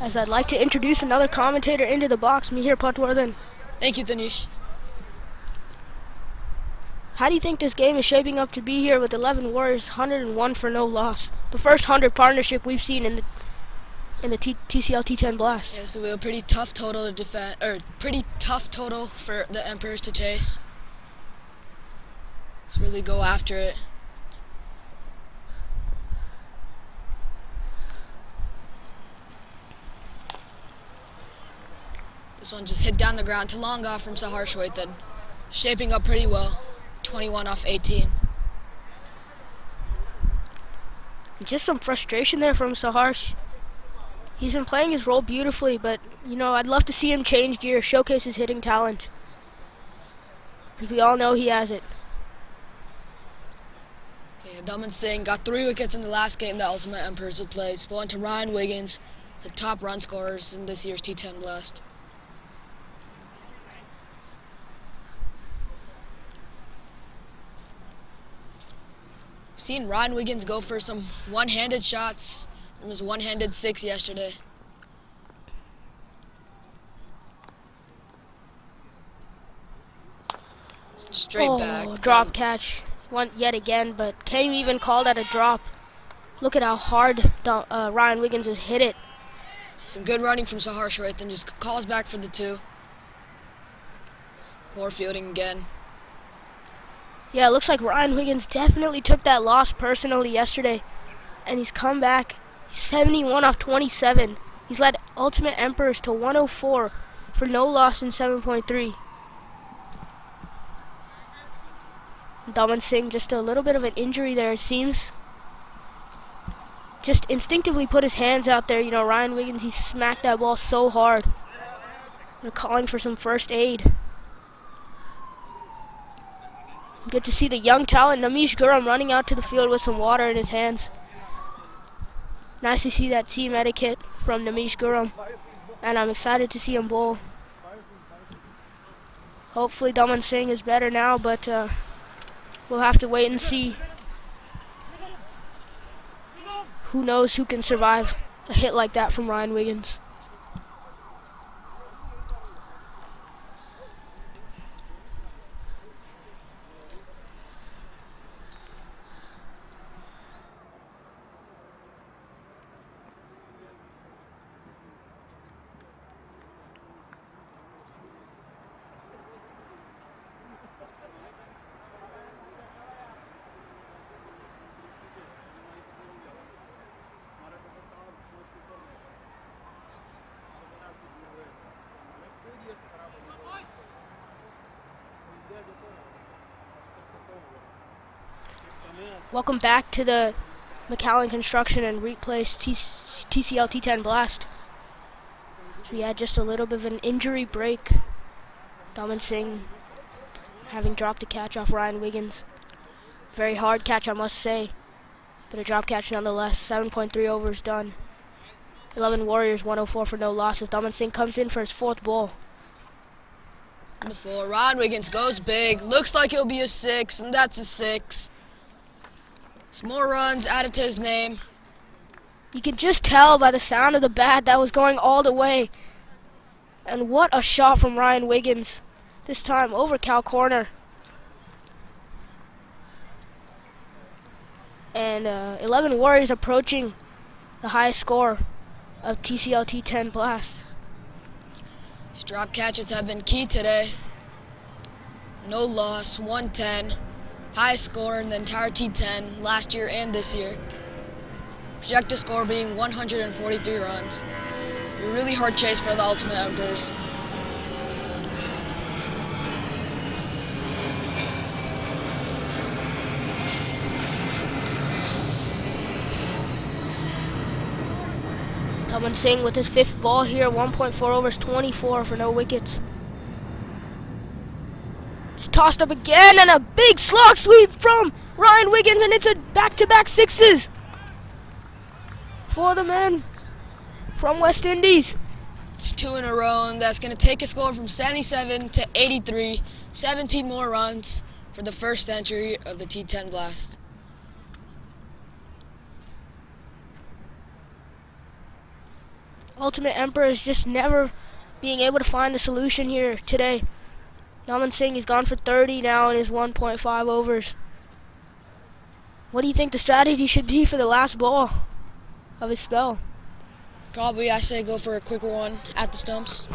As I'd like to introduce another commentator into the box, Mihir Patwardhan. Thank you, Tanish. How do you think this game is shaping up to be here with 11 Warriors, 101 for no loss? The first 100 partnership we've seen in the TCL T10 Blast. Yeah, so we have a pretty tough total to defend, or pretty tough total for the Emperors to chase. Let's really go after it. This one just hit down the ground to long off from Sahar Swayton. Shaping up pretty well. 21 off 18. Just some frustration there from Sahar. He's been playing his role beautifully, but, you know, I'd love to see him change gear, showcase his hitting talent. Because we all know he has it. Yeah, Daman Singh got 3 wickets in the last game the Ultimate Emperors would play. Bowling to Ryan Wiggins, the top run scorers in this year's T10 Blast. Seen Ryan Wiggins go for some one-handed shots. It was one-handed 6 yesterday. Straight back. Drop catch. One yet again, but can you even call that a drop? Look at how hard Ryan Wiggins has hit it. Some good running from Sahar Swayton, just calls back for the 2. More fielding again. Yeah, it looks like Ryan Wiggins definitely took that loss personally yesterday. And he's come back. He's 71 off 27. He's led Ultimate Emperors to 104 for no loss in 7.3. Daman Singh, just a little bit of an injury there, it seems. Just instinctively put his hands out there. You know, Ryan Wiggins, he smacked that ball so hard. They're calling for some first aid. Good to see the young talent, Namish Gurram, running out to the field with some water in his hands. Nice to see that team etiquette from Namish Gurram. And I'm excited to see him bowl. Hopefully Daman Singh is better now, but we'll have to wait and see. Who knows who can survive a hit like that from Ryan Wiggins. Welcome back to the McAllen Construction and Replace TCL T10 Blast. So we had just a little bit of an injury break. Daman Singh having dropped a catch off Ryan Wiggins. Very hard catch, I must say, but a drop catch nonetheless. 7.3 overs done. 11 Warriors, 104 for no losses. Daman Singh comes in for his 4th ball. Before Ryan Wiggins goes big, looks like it'll be a 6, and that's a 6. Some more runs added to his name. You could just tell by the sound of the bat that was going all the way. And what a shot from Ryan Wiggins. This time over cow corner. And 11 Warriors approaching the highest score of TCL T10 Blast. These drop catches have been key today. No loss, 110. Highest score in the entire T10 last year and this year. projected score being 143 runs. A really hard chase for the Ultimate Emperors. Daman Singh with his 5th ball here, 1.4 overs, 24 for no wickets. It's tossed up again, and a big slog sweep from Ryan Wiggins, and it's a back-to-back sixes for the man from West Indies. It's 2 in a row, and that's going to take a score from 77 to 83. 17 more runs for the first century of the T10 Blast. Ultimate Emperor is just never being able to find the solution here today. Daman Singh has gone for 30 now in his 1.5 overs. What do you think the strategy should be for the last ball of his spell? Probably, I say, go for a quicker one at the stumps.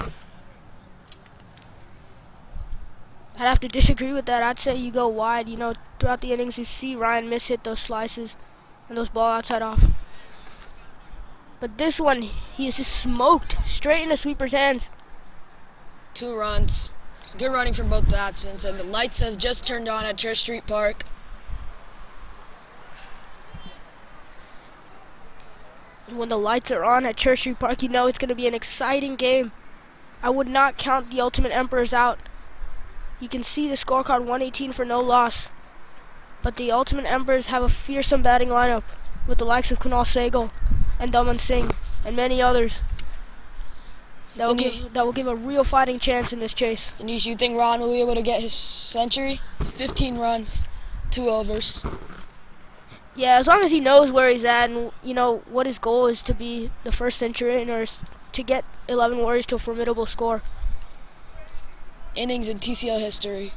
I'd have to disagree with that. I'd say you go wide. You know, throughout the innings, you see Ryan hit those slices and those ball outside off. But this one, he is just smoked straight in the sweeper's hands. 2 runs. It's good running from both batsmen, and the lights have just turned on at Church Street Park. And when the lights are on at Church Street Park, you know it's going to be an exciting game. I would not count the Ultimate Emperors out. You can see the scorecard, 118 for no loss. But the Ultimate Emperors have a fearsome batting lineup with the likes of Kunal Sehgal and Daman Singh and many others. That will give a real fighting chance in this chase. Denise, you think Ron will be able to get his century? 15 runs, 2 overs. Yeah, as long as he knows where he's at and you know what his goal is to be the first centurion or to get 11 Warriors to a formidable score. Innings in TCL history.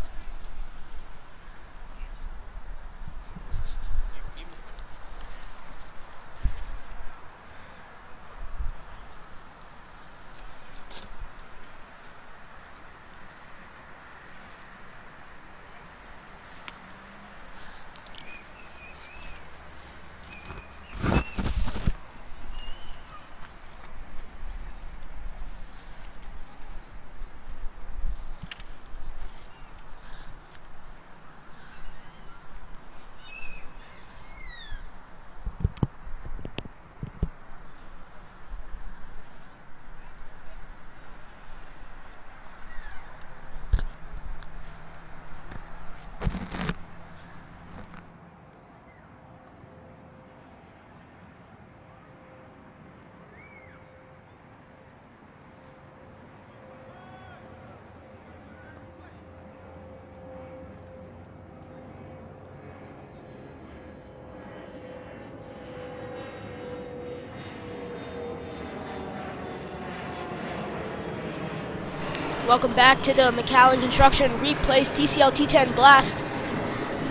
Welcome back to the McAllen Construction Replays TCL T10 Blast.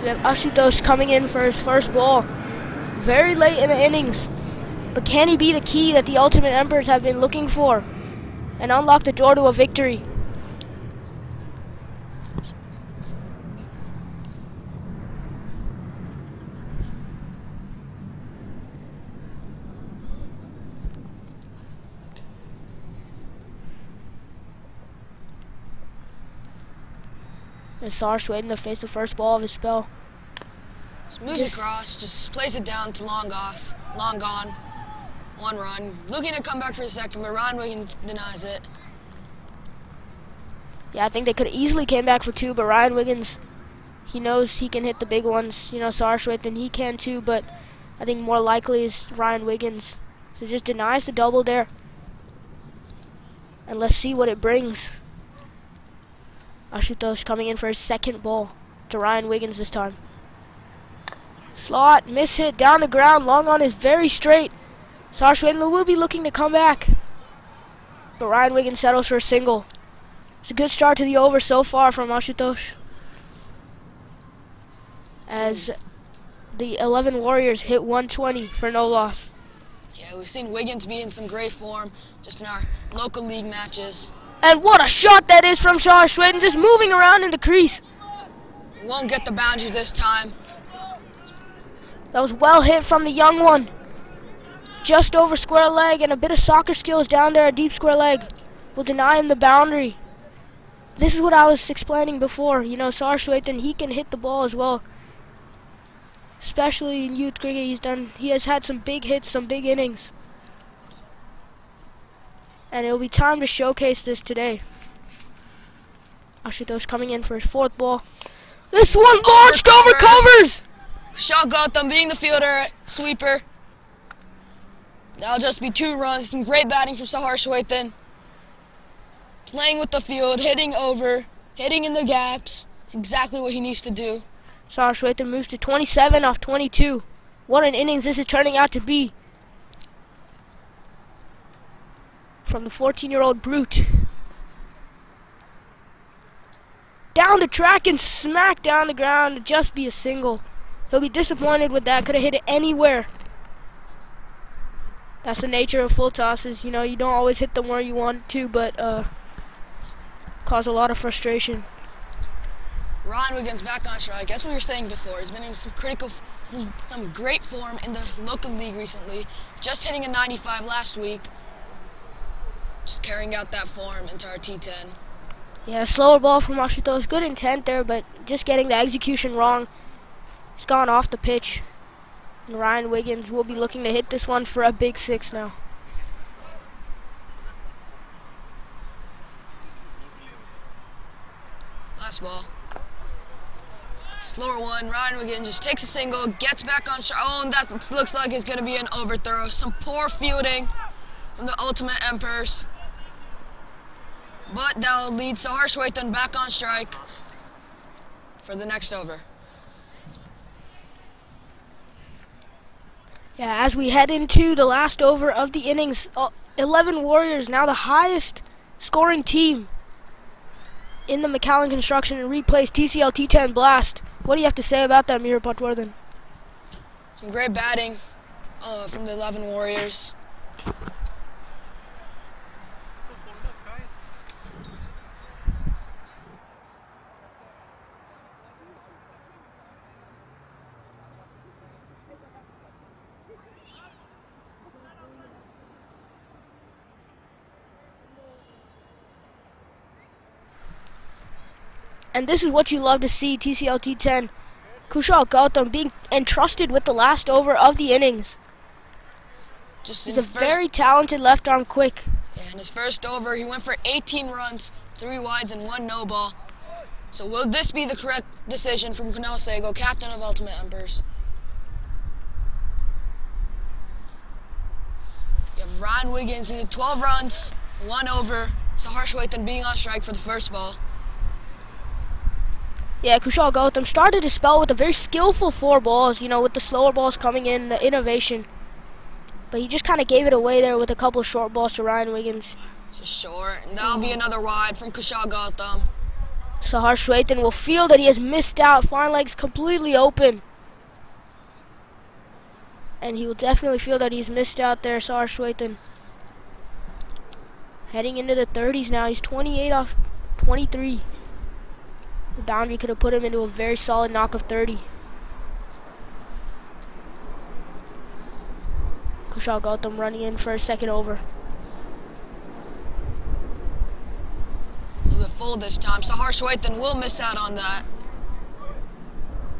We have Ashutosh coming in for his first ball very late in the innings. But can he be the key that the Ultimate Emperors have been looking for and unlock the door to a victory? And Sarge waiting to face the first ball of his spell. Smooth across, just plays it down to long off, long gone. 1 run. Looking to come back for a second, but Ron Wiggins denies it. Yeah, I think they could have easily came back for 2, but Ryan Wiggins, he knows he can hit the big ones. You know, Sarshwith, and he can too, but I think more likely is Ryan Wiggins. So just denies the double there. And let's see what it brings. Ashutosh coming in for his second ball to Ryan Wiggins this time. Slot, miss hit, down the ground, long on is very straight. Sarshwith will be looking to come back. But Ryan Wiggins settles for a single. It's a good start to the over so far from Ashutosh, as the 11 Warriors hit 120 for no loss. Yeah, we've seen Wiggins be in some great form just in our local league matches. And what a shot that is from Shaw Schweden, just moving around in the crease. Won't get the boundary this time. That was well hit from the young one. just over square leg, and a bit of soccer skills down there at deep square leg will deny him the boundary. This is what I was explaining before. You know, Sahar Shwetan, he can hit the ball as well. Especially in youth cricket, he has had some big hits, some big innings. And it'll be time to showcase this today. Ashutosh coming in for his fourth ball. This one launched over covers! Kushal Gautam being the fielder, sweeper. That'll just be 2 runs. Some great batting from Sahar Shwetan. Playing with the field, hitting over, hitting in the gaps. It's exactly what he needs to do. Sahar Shwetan moves to 27 off 22. What an innings this is turning out to be. From the 14-year-old brute. Down the track and smack down the ground to just be a single. He'll be disappointed with that. Could have hit it anywhere. That's the nature of full tosses. You know, you don't always hit them where you want to, but cause a lot of frustration. Ron Wiggins back on strike. That's what we were saying before. He's been in some great form in the local league recently. Just hitting a 95 last week. Just carrying out that form into our T10. Yeah, slower ball from Ashutosh. Good intent there, but just getting the execution wrong. It's gone off the pitch. And Ryan Wiggins will be looking to hit this one for a big 6 now. Last ball. Slower one. Ryan Wiggins just takes a single, gets back on strike. Oh, and that looks like it's going to be an overthrow. Some poor fielding from the Ultimate Emperors. But that'll lead Sahar Shwetan back on strike for the next over. Yeah, as we head into the last over of the innings, 11 Warriors, now the highest scoring team in the McAllen Construction and replays TCL T10 Blast. What do you have to say about that, Mira Patwardhan? Some great batting from the 11 Warriors. And this is what you love to see, TCL T10. Kushal Gautam being entrusted with the last over of the innings. He's a very talented left arm quick. Yeah, in his first over, he went for 18 runs, 3 wides and 1 no ball. So will this be the correct decision from Kunal Sehgal, captain of Ultimate Emperors? You have Ryan Wiggins needed 12 runs, 1 over. Sahar Shwetan being on strike for the first ball. Yeah, Kushal Gautam started his spell with a very skillful 4 balls, you know, with the slower balls coming in, the innovation. But he just kind of gave it away there with a couple of short balls to Ryan Wiggins. Just short, and that'll be another wide from Kushal Gautam. Sahar Shwetan will feel that he has missed out. Fine leg's completely open. And he will definitely feel that he's missed out there, Sahar Shwetan. Heading into the 30s now. He's 28 off 23. The boundary could have put him into a very solid knock of 30. Kushal Gautam running in for a second over. A little bit full this time. Sahar Shwetan will miss out on that.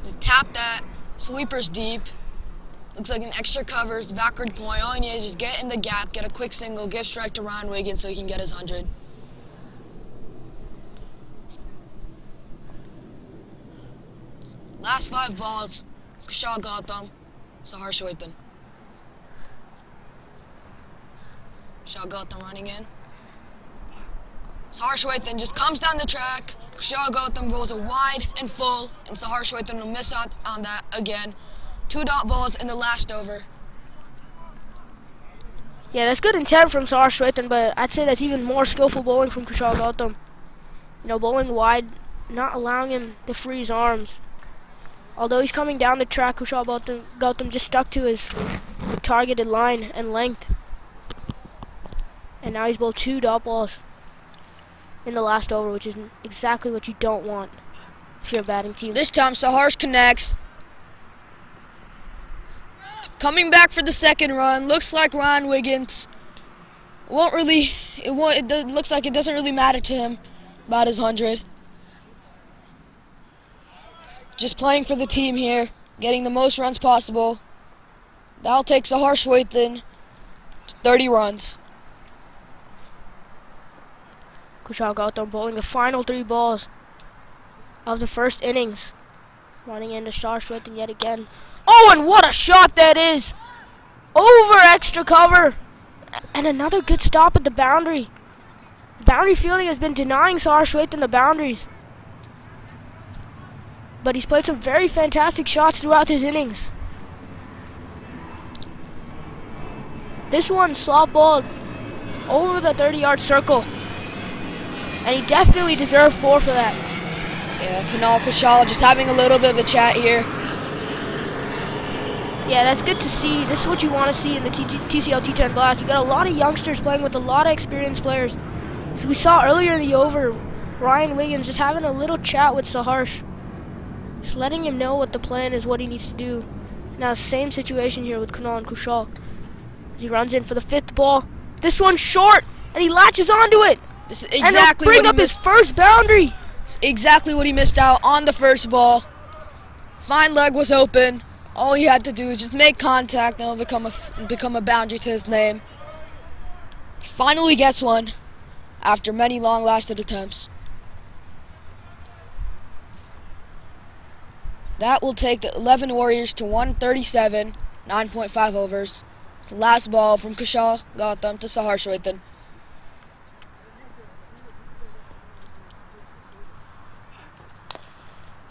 Just tap that. Sweeper's deep. Looks like an extra covers, the backward point. All he needs is just get in the gap, get a quick single, give strike to Ryan Wiggins so he can get his 100. Last 5 balls, Kushal Gautam, Sahar Shwetan. Kushal Gautam running in. Sahar Shwetan just comes down the track. Kushal Gautam goes a wide and full, and Sahar Shwetan will miss out on that again. 2 dot balls in the last over. Yeah, that's good intent from Sahar Shwetan, but I'd say that's even more skillful bowling from Kushal Gautam. You know, bowling wide, not allowing him to free his arms. Although he's coming down the track, Kushal Gautam just stuck to his targeted line and length. And now he's bowled 2 dot balls in the last over, which is exactly what you don't want if you're a batting team. This time, Sahar connects. Coming back for the second run. Looks like Ron Wiggins looks like it doesn't really matter to him about his 100. Just playing for the team here, getting the most runs possible. That'll take Sahar Shwethan to 30 runs. Kushal Gautam bowling the final 3 balls of the first innings. Running into Sahar Shwethan yet again. Oh, and what a shot that is! Over extra cover! And another good stop at the boundary. Boundary fielding has been denying Sahar Shwethan the boundaries. But he's played some very fantastic shots throughout his innings. This one slop balled over the 30-yard circle. And he definitely deserved 4 for that. Yeah, Kunal Kushal just having a little bit of a chat here. Yeah, that's good to see. This is what you want to see in the TCL T10 Blast. You got a lot of youngsters playing with a lot of experienced players. As we saw earlier in the over, Ryan Wiggins just having a little chat with Saharsh. Just letting him know what the plan is, what he needs to do. Now, same situation here with Kunal and Kushal. As he runs in for the 5th ball. This one's short, and he latches onto it. This is and exactly he'll bring up his first boundary. Exactly what he missed out on the first ball. Fine leg was open. All he had to do is just make contact, and it'll become a boundary to his name. He finally gets one after many long-lasted attempts. That will take the 11 Warriors to 137, 9.5 overs. It's the last ball from Kushal Gautam to Sahar Shwethan.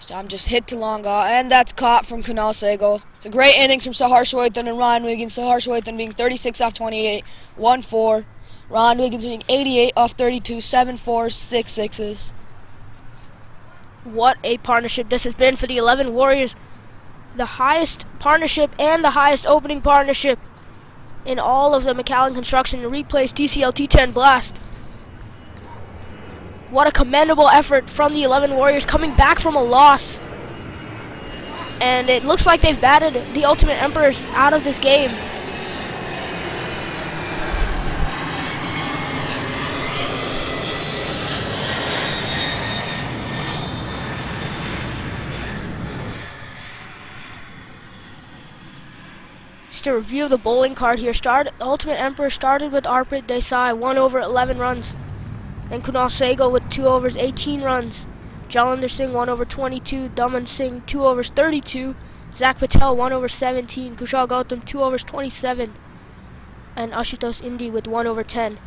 I'm just hit to long and that's caught from Kunal Sehgal. It's a great innings from Sahar Shwethan and Ron Wiggins. Sahar Shwethan being 36 off 28, 1-4. Ron Wiggins being 88 off 32, 7-4, 6 sixes. What a partnership this has been for the 11 Warriors. The highest partnership and the highest opening partnership in all of the McAllen Construction Replays TCL T10 Blast. What a commendable effort from the 11 Warriors coming back from a loss. And it looks like they've batted the Ultimate Emperors out of this game. Just to review the bowling card here, Ultimate Emperor started with Arpit Desai, 1 over 11 runs. Then Kunal Sehgal with 2 overs, 18 runs. Jalinder Singh, 1 over 22. Daman Singh, 2 overs, 32. Zach Patel, 1 over 17. Kushal Gautam, 2 overs, 27. And Ashutosh Indy with 1 over 10.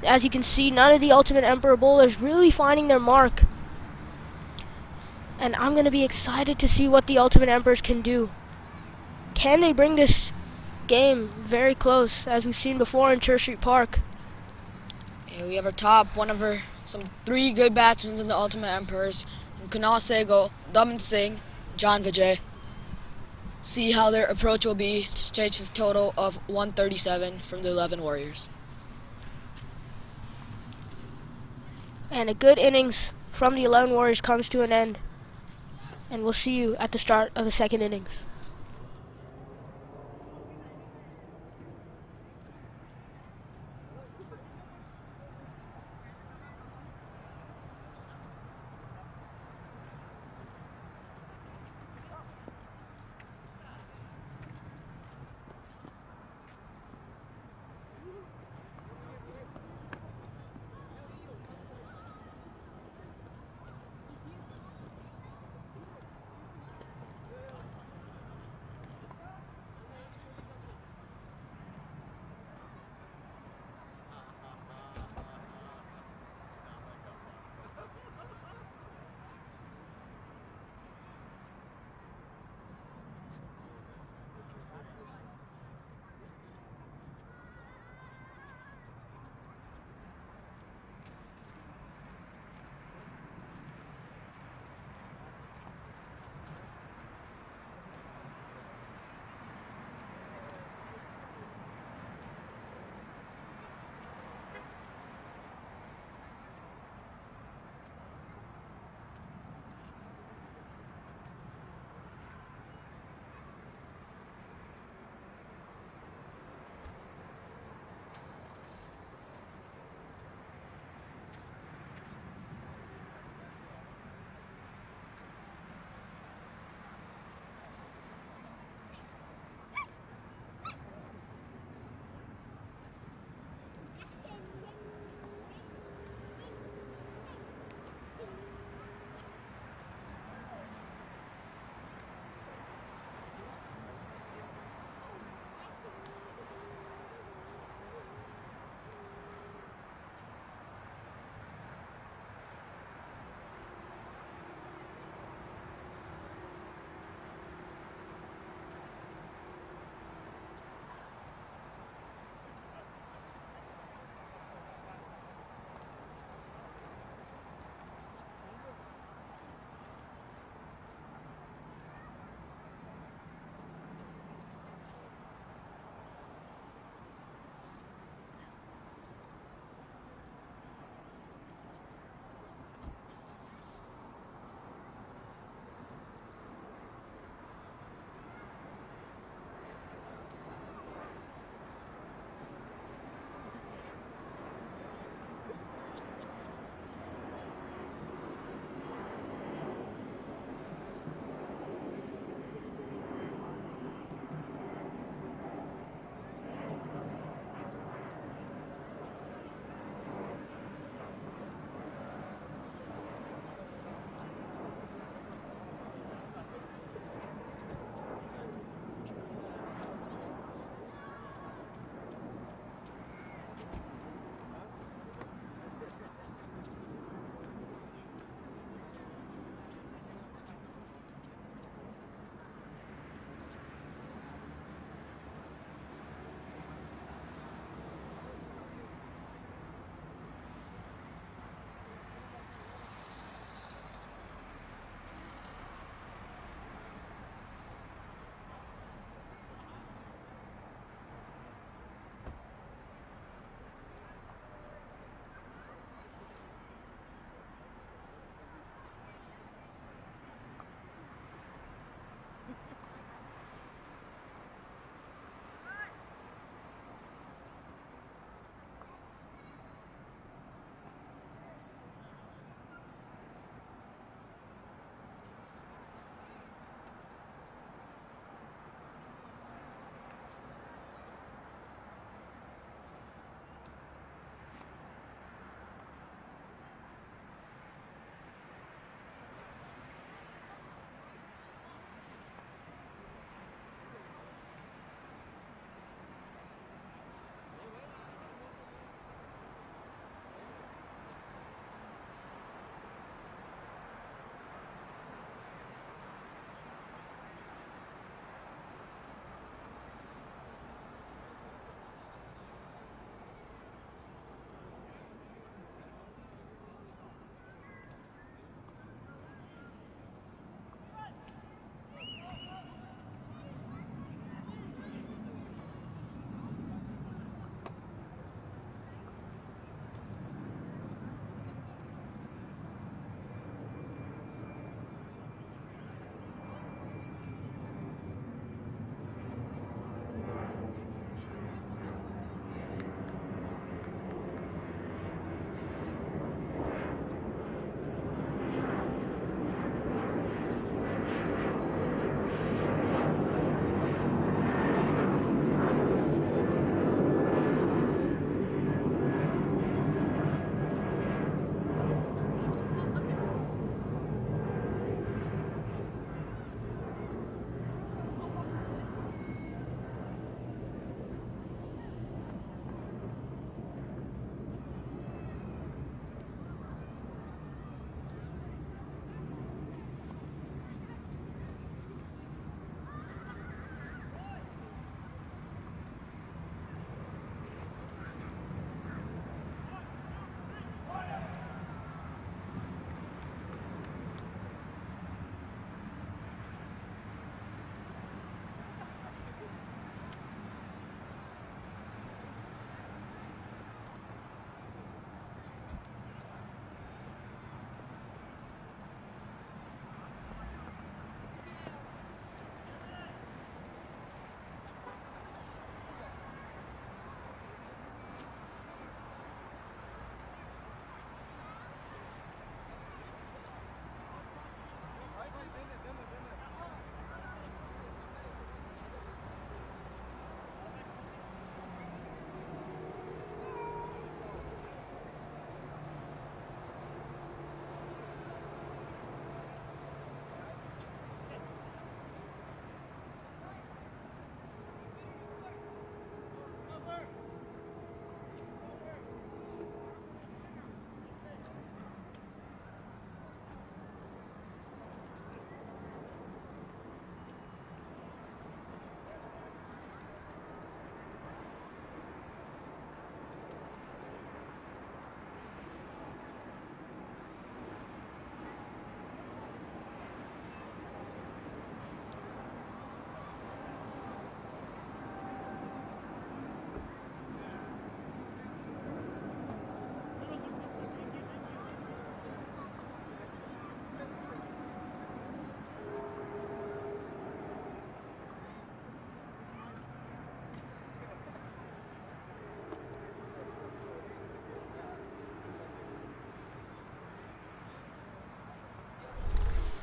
As you can see, none of the Ultimate Emperor bowlers really finding their mark. And I'm going to be excited to see what the Ultimate Emperors can do. Can they bring this game very close, as we've seen before in Church Street Park? Yeah, we have some 3 good batsmen in the Ultimate Emperors. Kunal Sehgal, Daman Singh, John Vijay. See how their approach will be to stretch his total of 137 from the 11 Warriors. And a good innings from the 11 Warriors comes to an end. And we'll see you at the start of the second innings.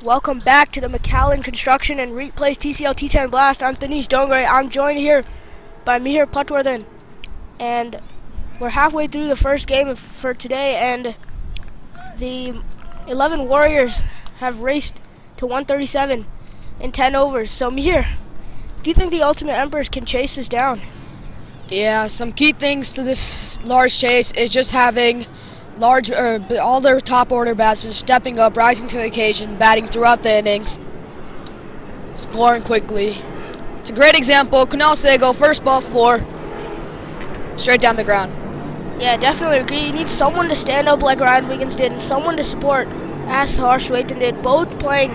Welcome back to the McAllen Construction and Replays TCL T10 Blast. I'm Tanish Dongre. I'm joined here by Mihir Patwardhan. And we're halfway through the first game for today, and the 11 Warriors have raced to 137 in 10 overs. So Mihir, do you think the Ultimate Emperors can chase this down? Yeah, some key things to this large chase is just having all their top order batsmen stepping up, rising to the occasion, batting throughout the innings, scoring quickly. It's a great example. Kunal Sehgal, first ball 4, straight down the ground. Yeah, definitely agree. You need someone to stand up like Ryan Wiggins did and someone to support as Harshwaithan did, both playing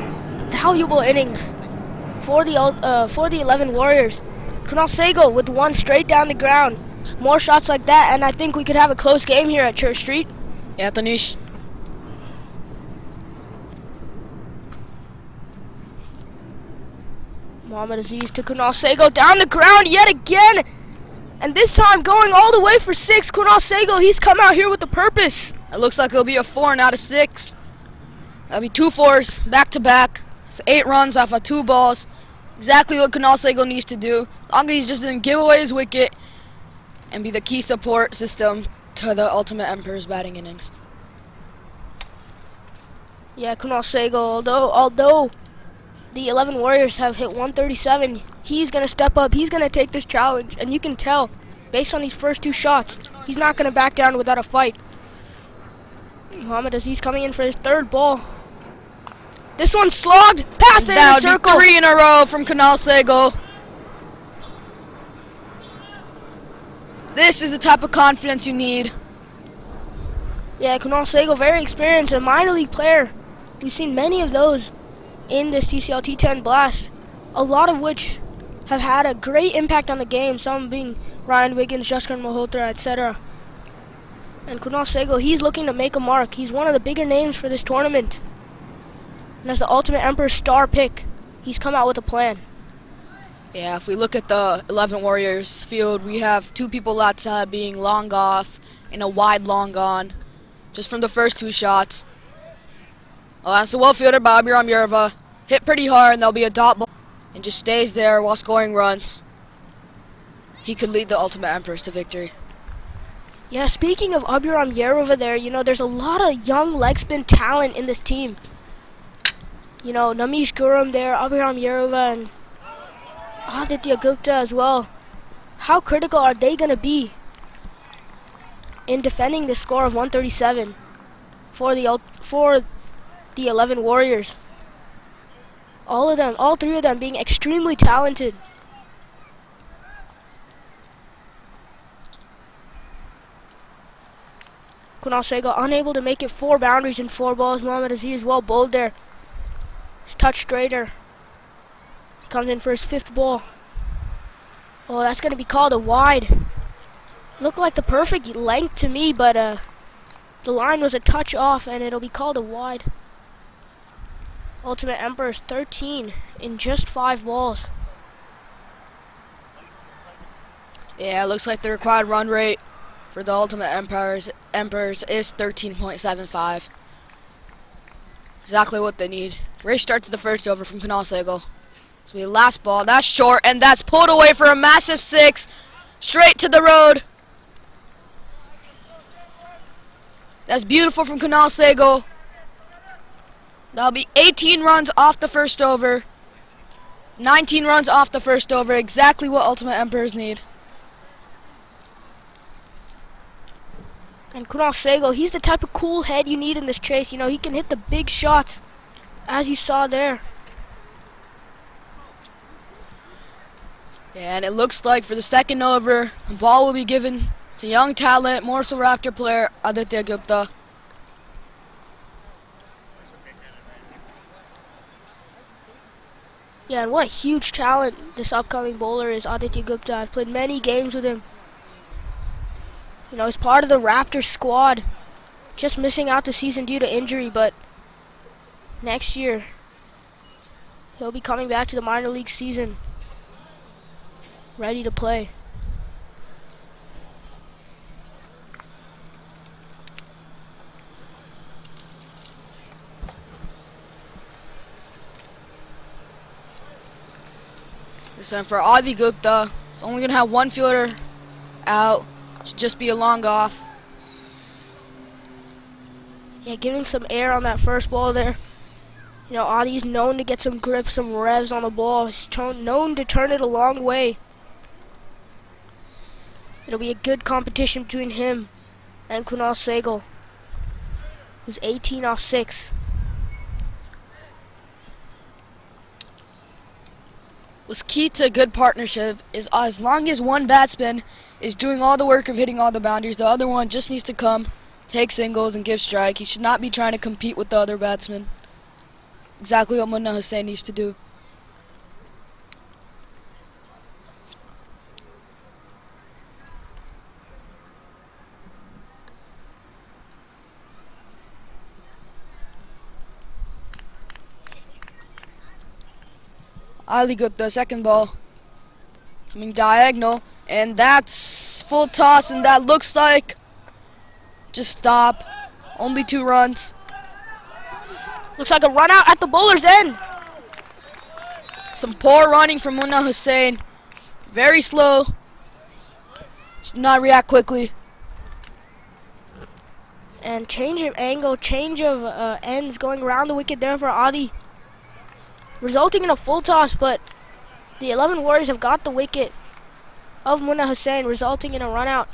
valuable innings for the 11 Warriors. Kunal Sehgal with one straight down the ground. More shots like that, and I think we could have a close game here at Church Street. Yeah, Tanish. Mohammad Aziz to Kunal Sehgal, down the ground yet again. And this time going all the way for 6. Kunal Sehgal, he's come out here with a purpose. It looks like it'll be a 4 out of 6. That'll be 2 4s back to back. It's 8 runs off of 2 balls. Exactly what Kunal Sehgal needs to do. As long as he just didn't give away his wicket and be the key support system to the Ultimate Emperor's batting innings. Yeah, Kunal Sehgal, although the 11 Warriors have hit 137, he's going to step up. He's going to take this challenge, and you can tell, based on these first 2 shots, he's not going to back down without a fight. Mohammad Aziz coming in for his 3rd ball. This one's slogged, past the inner circle. 3 in a row from Kunal Sehgal. This is the type of confidence you need. Yeah, Kunal Sehgal, very experienced, a minor league player. We've seen many of those in this TCL T10 Blast, a lot of which have had a great impact on the game, some being Ryan Wiggins, Jaskar Malhotra, etc. And Kunal Sehgal, he's looking to make a mark. He's one of the bigger names for this tournament. And as the Ultimate Emperor star pick, he's come out with a plan. Yeah, if we look at the 11 Warriors field, we have 2 people that's being long off and a wide long on, just from the first 2 shots. Oh, that's a well fielder by Abiram Yerva. Hit pretty hard, and there'll be a dot ball, and just stays there while scoring runs. He could lead the Ultimate Emperors to victory. Yeah, speaking of Abiram Yerva there, there's a lot of young leg spin talent in this team. Namish Guram there, Abiram Yerva, and Aditya Gupta as well. How critical are they going to be in defending the score of 137 for the 11 Warriors? All 3 of them being extremely talented. Kunal Sehgal unable to make it 4 boundaries in 4 balls. Mohammad Aziz well bowled there. He's touched straighter. He comes in for his 5th ball. Oh, that's going to be called a wide. Looked like the perfect length to me, but the line was a touch off, and it'll be called a wide. Ultimate Emperors 13 in just 5 balls. Yeah, it looks like the required run rate for the Ultimate Emperors is 13.75. Exactly what they need. Race start to the first over from Kunal Sehgal. So we last ball, that's short, and that's pulled away for a massive 6. Straight to the road. That's beautiful from Kunal Sehgal. That'll be 18 runs off the first over. 19 runs off the first over, exactly what Ultimate Emperors need. And Kunal Sehgal, he's the type of cool head you need in this chase. He can hit the big shots, as you saw there. Yeah, and it looks like for the 2nd over, the ball will be given to young talent, Morsel Raptor player Aditya Gupta. Yeah, and what a huge talent this upcoming bowler is, Aditya Gupta. I've played many games with him. He's part of the Raptors squad. Just missing out the season due to injury, but next year he'll be coming back to the minor league season, ready to play. This time for Adi Gupta. It's only going to have one fielder out. Should just be a long off. Yeah, giving some air on that first ball there. You know, Adi's known to get some grip, some revs on the ball. He's known to turn it a long way. It'll be a good competition between him and Kunal Sehgal, who's 18 off 6. What's key to a good partnership is as long as one batsman is doing all the work of hitting all the boundaries, the other one just needs to come, take singles, and give strike. He should not be trying to compete with the other batsman. Exactly what Munna Hussain needs to do. Ali Gupta, second ball. Coming diagonal, and that's full toss, and that looks like just stop. Only 2 runs. Looks like a run out at the bowler's end. Some poor running from Munna Hussain. Very slow. Should not react quickly. And change of angle, change of ends going around the wicket there for Adi, resulting in a full toss, but the 11 Warriors have got the wicket of Munna Hussain, resulting in a run out.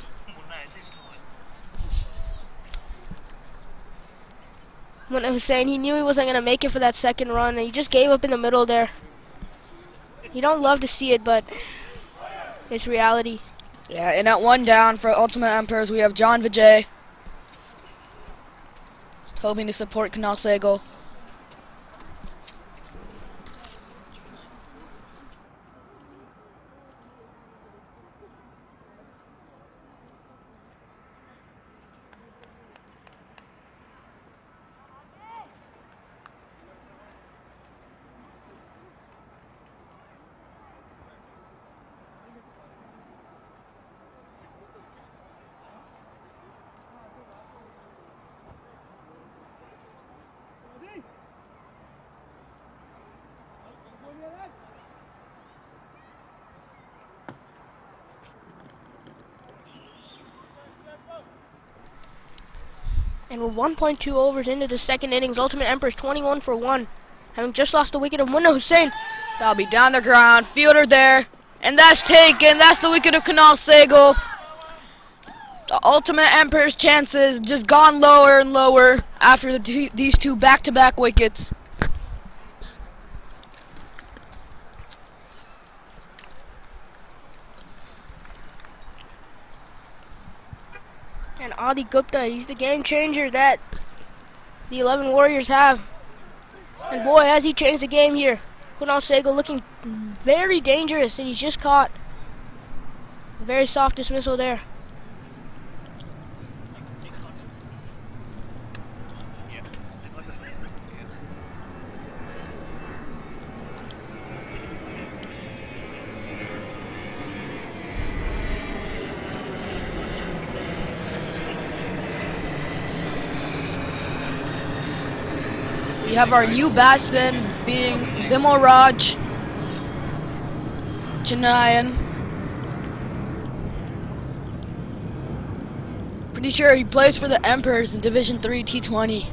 Munna Hussain, he knew he wasn't going to make it for that second run, and he just gave up in the middle there. You don't love to see it, but it's reality. Yeah, and at 1 down for Ultimate Emperors, we have John Vijay. Just hoping to support Kunal Sehgal. And we're 1.2 overs into the second innings. Ultimate Emperors 21 for 1, having just lost the wicket of Munna Hussain. That'll be down the ground, fielder there, and that's taken. That's the wicket of Kunal Sehgal. The Ultimate Emperor's chances just gone lower and lower after these 2 back-to-back wickets. And Adi Gupta, he's the game changer that the 11 Warriors have. And boy, has he changed the game here. Kunal Sehgal looking very dangerous, and he's just caught a very soft dismissal there. We have our new batsman being Vimal Raj Chennaiyan. Pretty sure he plays for the Emperors in Division 3 T20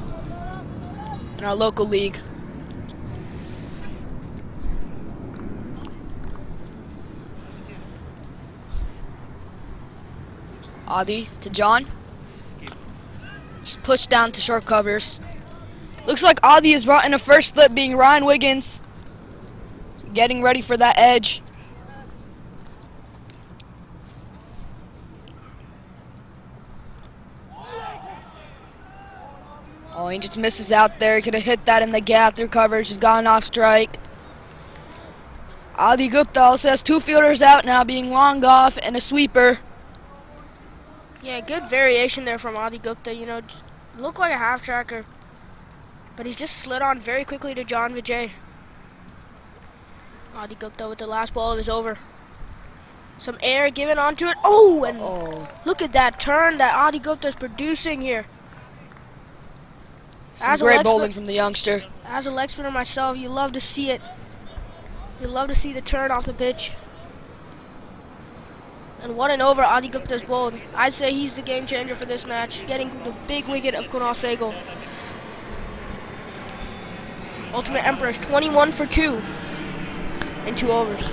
in our local league. Adi to John. Just pushed down to short covers. Looks like Adi is brought in a first slip, being Ryan Wiggins. Getting ready for that edge. Oh, he just misses out there. He could have hit that in the gap through coverage. He's gone off strike. Adi Gupta also has 2 fielders out now, being long off and a sweeper. Yeah, good variation there from Adi Gupta. You know, just looked like a half tracker, but he's just slid on very quickly to John Vijay. Adi Gupta with the last ball of his over. Some air given onto it. Oh, and look at that turn that Adi Gupta is producing here. Some great bowling from the youngster. As a leg spinner myself, you love to see it. You love to see the turn off the pitch. And what an over Adi Gupta's bowled. I'd say he's the game changer for this match, getting the big wicket of Kunal Sehgal. Ultimate Emperors 21 for 2 in 2 overs.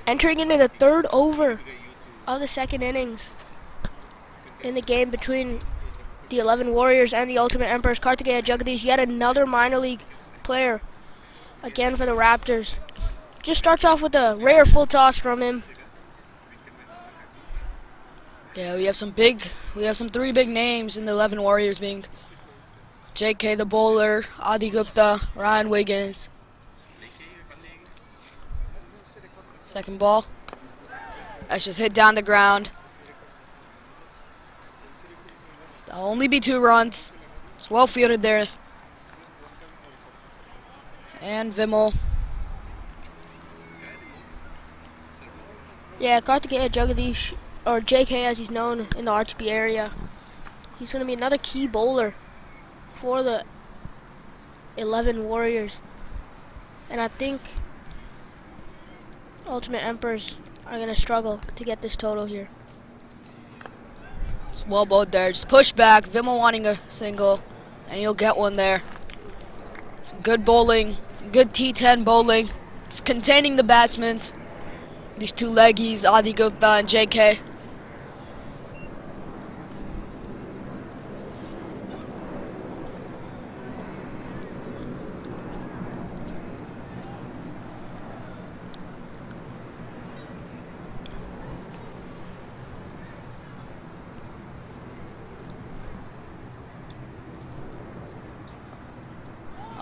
Entering into the 3rd over of the 2nd innings in the game between the 11 Warriors and the Ultimate Emperors, Kartikeya Jagadish, yet another minor league player, again for the Raptors. Just starts off with a rare full toss from him. Yeah, we have some 3 big names in the 11 Warriors, being JK the bowler, Adi Gupta, Ryan Wiggins. Second ball. That's just hit down the ground. That'll only be 2 runs. It's well fielded there. And Vimal. Yeah, Kartikeya Jagadish, or JK as he's known in the RTP area. He's going to be another key bowler for the 11 Warriors. And I think Ultimate Emperors are going to struggle to get this total here. It's well bowled there. Just push back. Vimal wanting a single, and you'll get one there. It's good bowling. Good T10 bowling. It's containing the batsmen. These 2 leggies, Adi Gupta and JK.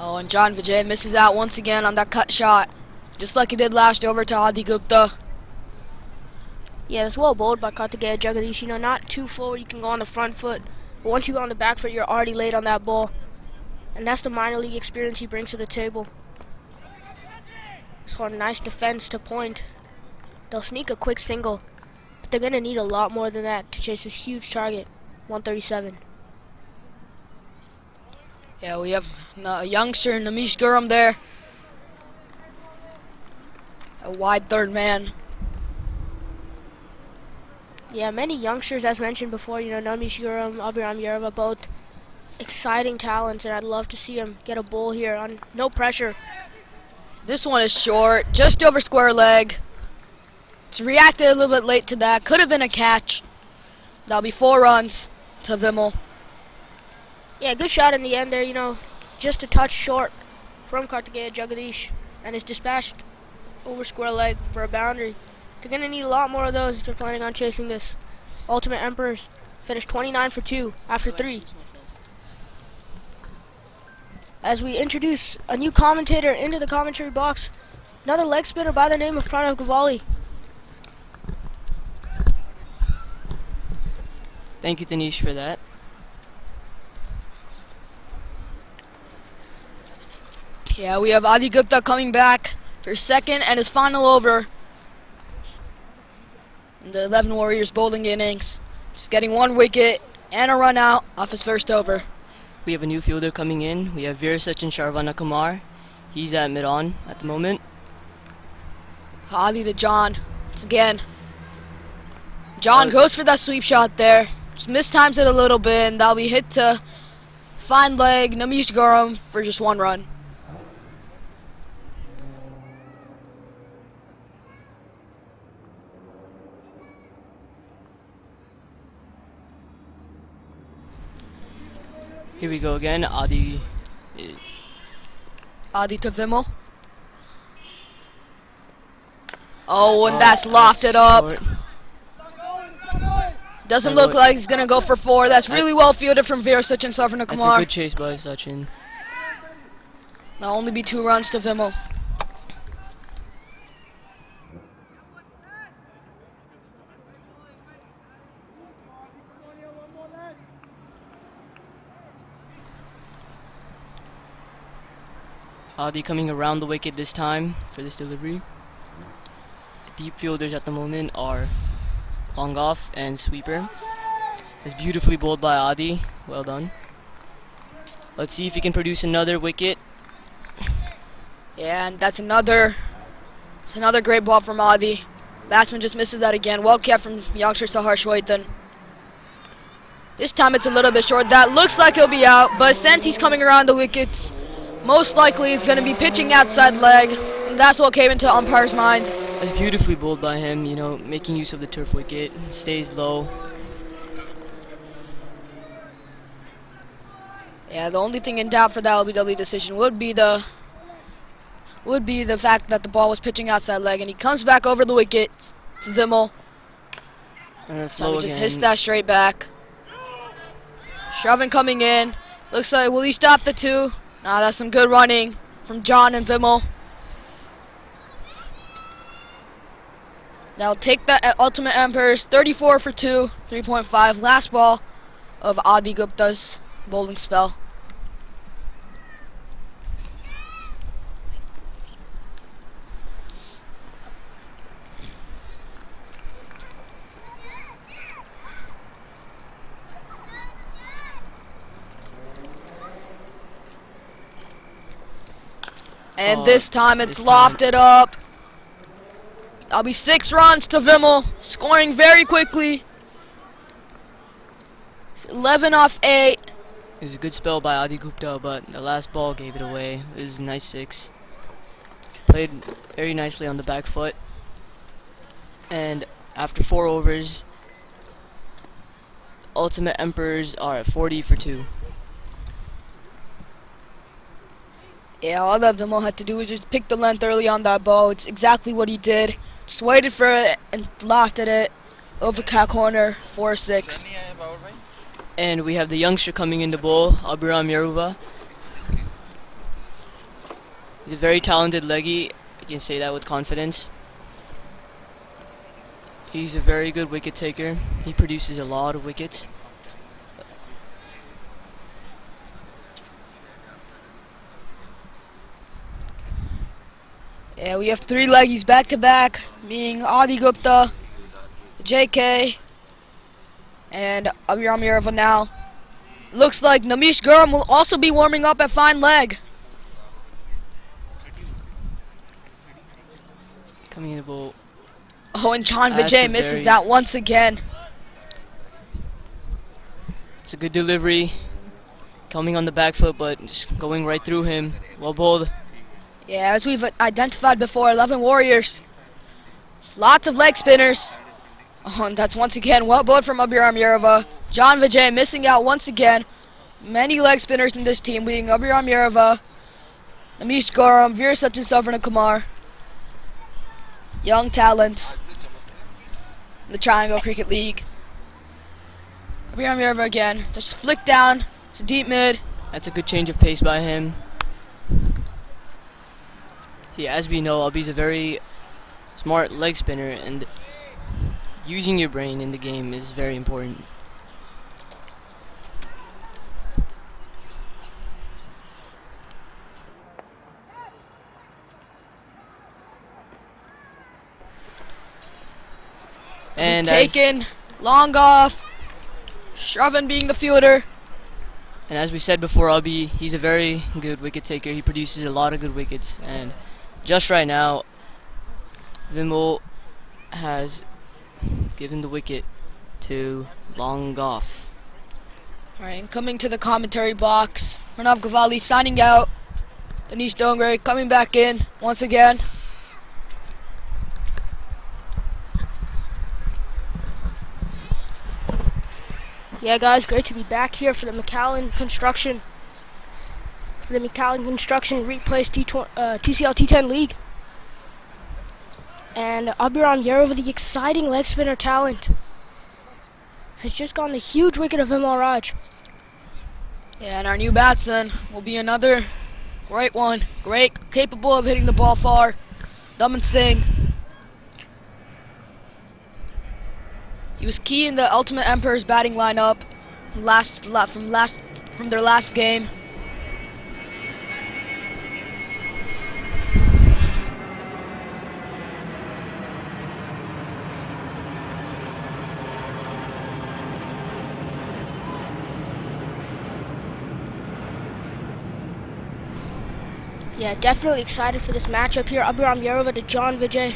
Oh, and John Vijay misses out once again on that cut shot, just like he did last over to Adi Gupta. Yeah, that's well bowled by Kartikeya Jagadish. You know, not too forward, you can go on the front foot, but once you go on the back foot, you're already late on that ball. And that's the minor league experience he brings to the table. So a nice defense to point. They'll sneak a quick single, but they're going to need a lot more than that to chase this huge target, 137. Yeah, we have a youngster, Namish Gurram there. A wide 3rd man. Yeah, many youngsters, as mentioned before, you know, Namish Gurram, Abhiram Yerva, both exciting talents, and I'd love to see him get a bowl here on no pressure. This one is short, just over square leg. It's reacted a little bit late to that. Could have been a catch. That'll be 4 runs to Vimal. Yeah, good shot in the end there, you know, just a touch short from Kartikeya Jagadish, and is dispatched over square leg for a boundary. They're going to need a lot more of those if they're planning on chasing this. Ultimate Emperors finished 29 for 2 after 3. As we introduce a new commentator into the commentary box, another leg spinner by the name of Pranav Gavali. Thank you, Tanish, for that. Yeah, we have Adi Gupta coming back for 2nd and his final over in the 11 Warriors bowling innings. Just getting 1 wicket and a run out off his 1st over. We have a new fielder coming in. We have Veer Sachin Sharvana Kumar. He's at mid-on at the moment. Adi to John. Once again, John goes for that sweep shot there. Just mistimes it a little bit, and that'll be hit to fine leg Namish Gurram for just 1 run. Here we go again. Adi. Adi to Vimmel. Oh, and that's lofted up. Short. Doesn't And look what- like he's gonna go for 4. That's really well fielded from Veer Sachin That's a Sarvanakumar. good chase by Sachin. Now only be 2 runs to Vimmel. Adi coming around the wicket this time for this delivery. The deep fielders at the moment are long off and sweeper. It's beautifully bowled by Adi. Well done. Let's see if he can produce another wicket. Yeah, and that's another great ball from Adi. Batsman just misses that again. Well kept from youngster Sahar Shwaitan. This time it's a little bit short. That looks like he'll be out, but since he's coming around the wickets, most likely it's going to be pitching outside leg. And that's what came into umpire's mind. That's beautifully bowled by him, you know, making use of the turf wicket. Stays low. Yeah, the only thing in doubt for that LBW decision would be the fact that the ball was pitching outside leg, and he comes back over the wicket to Vimmel. And that's So low he just again. hits that straight back. Shravan coming in. Looks like, will he stop the 2? Nah, that's some good running from John and Vimmel. Now take the Ultimate Emperors. 34 for 2, 3.5. Last ball of Adi Gupta's bowling spell. And Oh, this time it's this time- lofted up. That'll be 6 runs to Vimmel, scoring very quickly. 11 off 8. It was a good spell by Adi Gupta, but the last ball gave it away. It was a nice 6. Played very nicely on the back foot. And after 4 overs, Ultimate Emperors are at 40 for 2. Yeah, all that Vimmel had to do was just pick the length early on that ball. It's exactly what he did. Just waited for it and lofted it over cat corner, 4-6. And we have the youngster coming in to bowl, Abhiram Yeruva. He's a very talented leggy. I can say that with confidence. He's a very good wicket taker. He produces a lot of wickets. Yeah, we have 3 leggies back to back, being Adi Gupta, JK, and Abhiram Yeruva now. Looks like Namish Gurram will also be warming up at fine leg. Coming in to bowl. Oh, and John That's Vijay a misses very- that once again. It's a good delivery. Coming on the back foot, but just going right through him. Well bowled. Yeah, as we've identified before, 11 Warriors. Lots of leg spinners. Oh, and that's once again well bowled from Abhiram Yeruva. John Vijay missing out once again. Many leg spinners in this team, being Abhiram Yeruva, Namish Gurram, Veer Sachin Sarvanakumar. Young talents in the Triangle Cricket League. Abhiram Yeruva again. Just flick down. It's a deep mid. That's a good change of pace by him. See, as we know, Abhi's a very smart leg spinner, and using your brain in the game is very important. And as, Taken. Long off. Shravan being the fielder. and as we said before, Abhi, he's a very good wicket taker. He produces a lot of good wickets, and just right now, Vimmel has given the wicket to Long Off. Alright, and coming to the commentary box, Pranav Gavali signing out. Danish Dongre coming back in once again. Yeah, guys, great to be back here for the McAllen Construction. For the McAllen Construction Replace TCL T10 League. And Abiram Yerova, the exciting leg spinner talent, has just gotten the huge wicket of Vimal Raj. Yeah, and our new batsman will be another great one. Great, capable of hitting the ball far. Daman Singh. He was key in the Ultimate Emperor's batting lineup from their last game. Yeah, definitely excited for this matchup here. Abiram Yerova to John Vijay.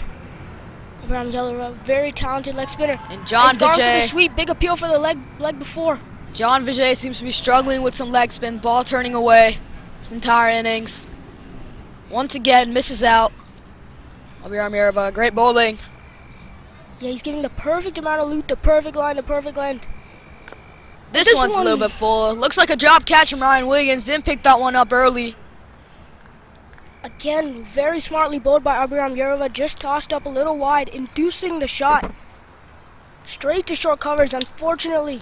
Abiram Yerova, very talented leg spinner. And John He's gone for the Vijay. sweep. Big appeal for the leg before. John Vijay seems to be struggling with some leg spin, ball turning away this entire innings. Once again, misses out. Abiram Yerova, great bowling. Yeah, he's giving the perfect amount of loot, the perfect line, the perfect length. This one's a little bit full. Looks like a drop catch from Ryan Wiggins. Didn't pick that one up early. Again, very smartly bowled by Abiram Yerova, just tossed up a little wide, inducing the shot. Straight to short covers. Unfortunately,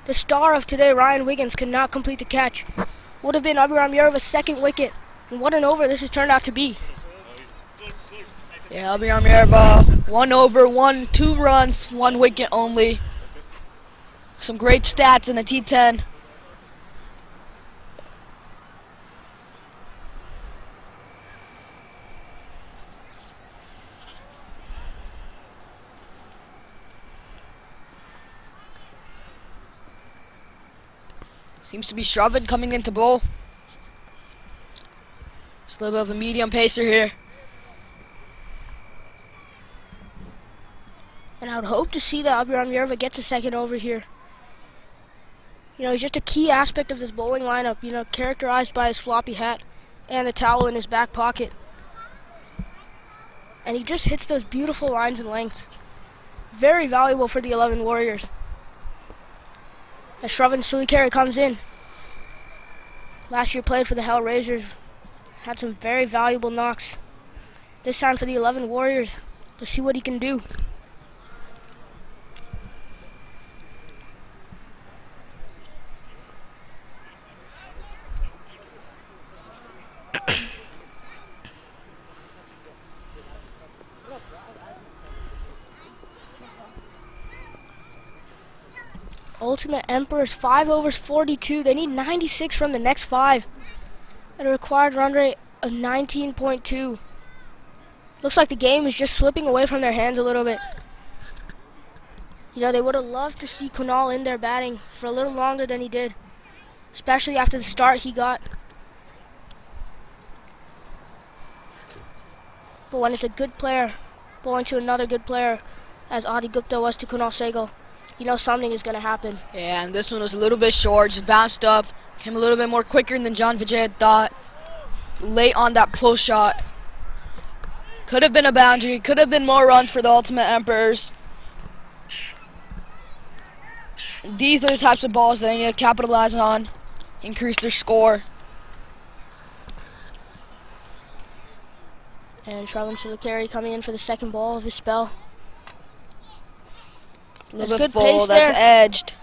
the star of today, Ryan Wiggins, could not complete the catch. Would have been Abiram Yerova's second wicket. And what an over this has turned out to be. Yeah, Abiram Yerova, 1 over, 2 runs, 1 wicket only. Some great stats in a T10. Seems to be Shravan coming into bowl. Just a little bit of a medium pacer here. And I would hope to see that Abiram Yerova gets a second over here. You know, he's just a key aspect of this bowling lineup, you know, characterized by his floppy hat and the towel in his back pocket. And he just hits those beautiful lines and lengths. Very valuable for the 11 Warriors. As Shravan Sulikari comes in. Last year played for the Hellraisers. Had some very valuable knocks. This time for the 11 Warriors. Let's see what he can do. Ultimate Emperors, 5 overs, 42. They need 96 from the next 5. At a required run rate of 19.2. Looks like the game is just slipping away from their hands a little bit. You know, they would have loved to see Kunal in there batting for a little longer than he did. Especially after the start he got. But when it's a good player bowling to another good player, as Adi Gupta was to Kunal Sehgal, you know something is going to happen. Yeah, and this one was a little bit short, just bounced up. Came a little bit more quicker than John Vijay had thought. Late on that pull shot. Could have been a boundary, could have been more runs for the Ultimate Emperors. These are the types of balls that they need to capitalize on, increase their score. And Shravan Sulikari coming in for the second ball of his spell. A little bit good full, pace that's there. edged.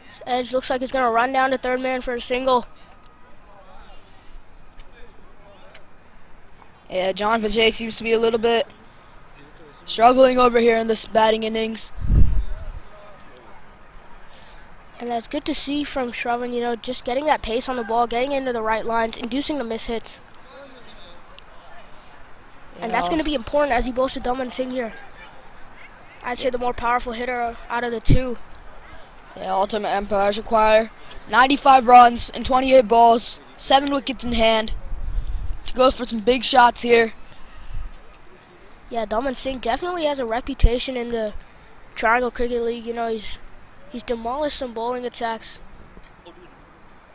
This edge looks like it's going to run down to third man for a single. Yeah, John Vijay seems to be a little bit struggling over here in this batting innings. And that's good to see from Shravan, you know, just getting that pace on the ball, getting into the right lines, inducing the mishits. And that's going to be important as he bowls to Daman Singh here. I'd say the more powerful hitter out of the two. Yeah, Ultimate Empires require 95 runs and 28 balls, 7 wickets in hand. To go for some big shots here. Yeah, Daman Singh definitely has a reputation in the Triangle Cricket League. You know, he's demolished some bowling attacks.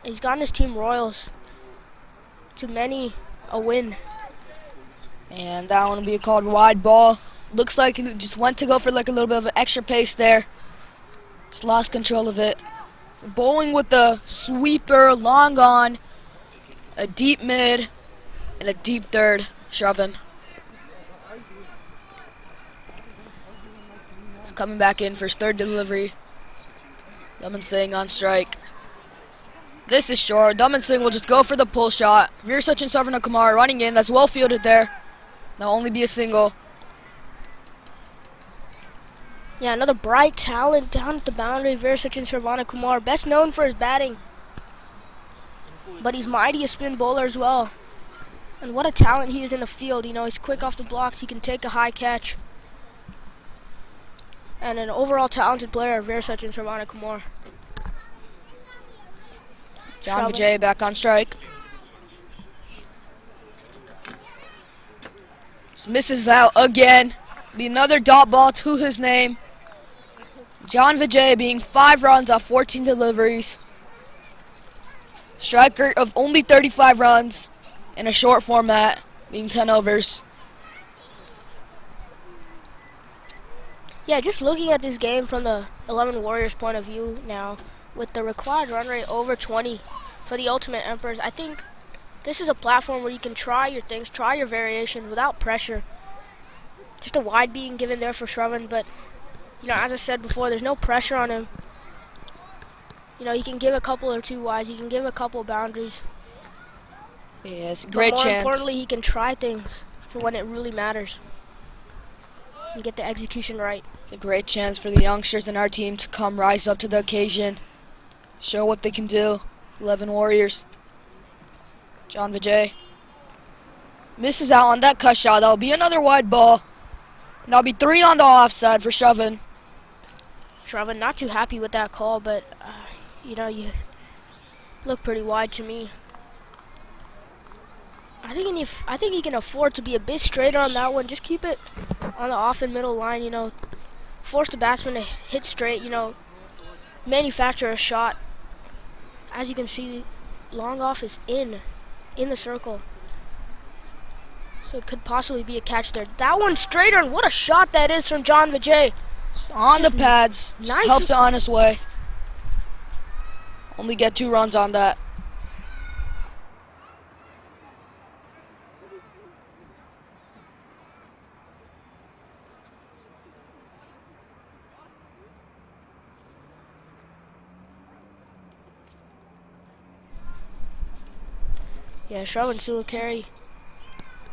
He's gotten his team Royals to many a win. And that one will be called wide ball. Looks like he just went to go for like a little bit of an extra pace there. Just lost control of it. Bowling with the sweeper, long on, a deep mid, and a deep third, shoving. He's coming back in for his third delivery. Lemon Singh on strike. This is short. Daman Singh will just go for the pull shot. Veer Sachin Sarvana Kumar running in. That's well fielded there. That'll only be a single. Yeah, another bright talent down at the boundary. Veer Sachin Sarvana Kumar, best known for his batting, but he's mighty a spin bowler as well. And what a talent he is in the field. You know, he's quick off the blocks. He can take a high catch. And an overall talented player, Veer Sachin Sarvana Kumar. John Vijay back on strike. Just misses out again. Be another dot ball to his name. John Vijay being 5 runs off 14 deliveries. Strike rate of only 35 runs in a short format, being 10 overs. Yeah, just looking at this game from the 11 Warriors point of view now, with the required run rate over 20 for the Ultimate Emperors, I think this is a platform where you can try your things, try your variations without pressure. Just a wide being given there for Shravan, but you know, as I said before, there's no pressure on him. You know, he can give a couple or two wides, he can give a couple boundaries. Yes, great but more chance. importantly, he can try things for when it really matters and get the execution right. It's a great chance for the youngsters in our team to come rise up to the occasion, show what they can do. 11 Warriors. John Vijay misses out on that cut shot. That'll be another wide ball. That'll be 3 on the offside for Shravan. Shravan not too happy with that call, but you know, you look pretty wide to me. I think he can afford to be a bit straighter on that one. Just keep it on the off and middle line, you know. Force the batsman to hit straight, you know. Manufacture a shot. As you can see, long off is in the circle. So it could possibly be a catch there. That one straighter, and what a shot that is from John Vijay. On the pads. Nice. Helps it on his way. Only get 2 runs on that. Yeah, Shravan Sulakari